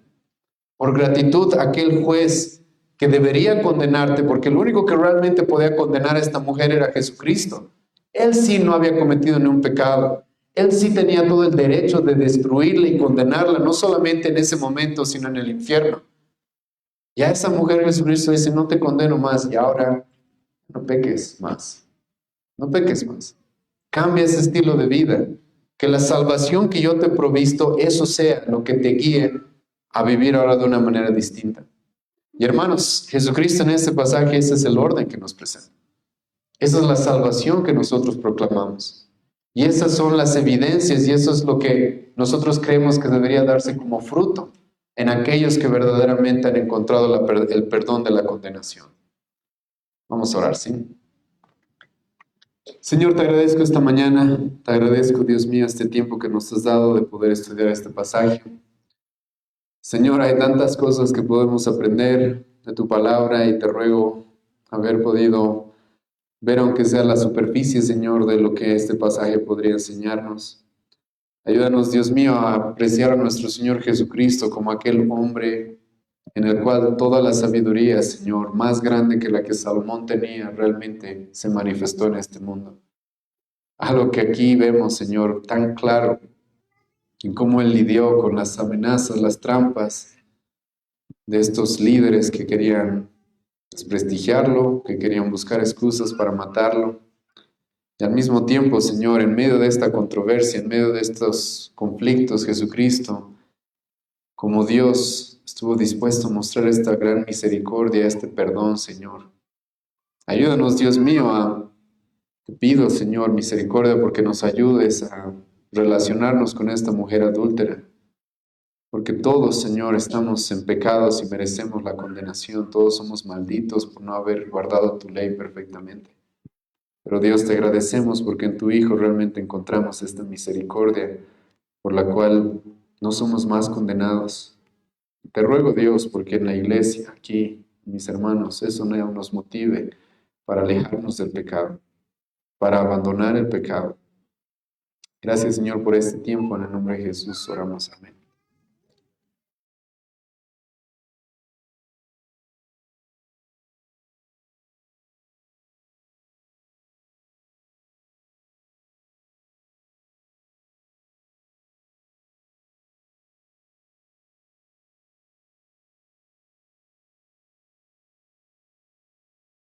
por gratitud a aquel juez que debería condenarte, porque el único que realmente podía condenar a esta mujer era Jesucristo. Él sí no había cometido ningún pecado. Él sí tenía todo el derecho de destruirla y condenarla, no solamente en ese momento, sino en el infierno. Y a esa mujer Jesucristo dice, no te condeno más y ahora no peques más. No peques más. Cambia ese estilo de vida. Que la salvación que yo te he provisto, eso sea lo que te guíe a vivir ahora de una manera distinta. Y hermanos, Jesucristo en este pasaje, ese es el orden que nos presenta. Esa es la salvación que nosotros proclamamos. Y esas son las evidencias y eso es lo que nosotros creemos que debería darse como fruto en aquellos que verdaderamente han encontrado el perdón de la condenación. Vamos a orar, ¿sí? Señor, te agradezco esta mañana, te agradezco, Dios mío, este tiempo que nos has dado de poder estudiar este pasaje. Señor, hay tantas cosas que podemos aprender de tu palabra y te ruego haber podido ver, aunque sea la superficie, Señor, de lo que este pasaje podría enseñarnos. Ayúdanos, Dios mío, a apreciar a nuestro Señor Jesucristo como aquel hombre en el cual toda la sabiduría, Señor, más grande que la que Salomón tenía, realmente se manifestó en este mundo. Algo que aquí vemos, Señor, tan claro, en cómo Él lidió con las amenazas, las trampas de estos líderes que querían desprestigiarlo, que querían buscar excusas para matarlo. Y al mismo tiempo, Señor, en medio de esta controversia, en medio de estos conflictos, Jesucristo, como Dios, estuvo dispuesto a mostrar esta gran misericordia, este perdón, Señor. Ayúdanos, Dios mío, te pido, Señor, misericordia porque nos ayudes a relacionarnos con esta mujer adúltera. Porque todos, Señor, estamos en pecados y merecemos la condenación. Todos somos malditos por no haber guardado tu ley perfectamente. Pero Dios, te agradecemos porque en tu Hijo realmente encontramos esta misericordia por la cual no somos más condenados. Te ruego, Dios, porque en la iglesia, aquí, mis hermanos, eso no nos motive para alejarnos del pecado, para abandonar el pecado. Gracias, Señor, por este tiempo. En el nombre de Jesús oramos. Amén.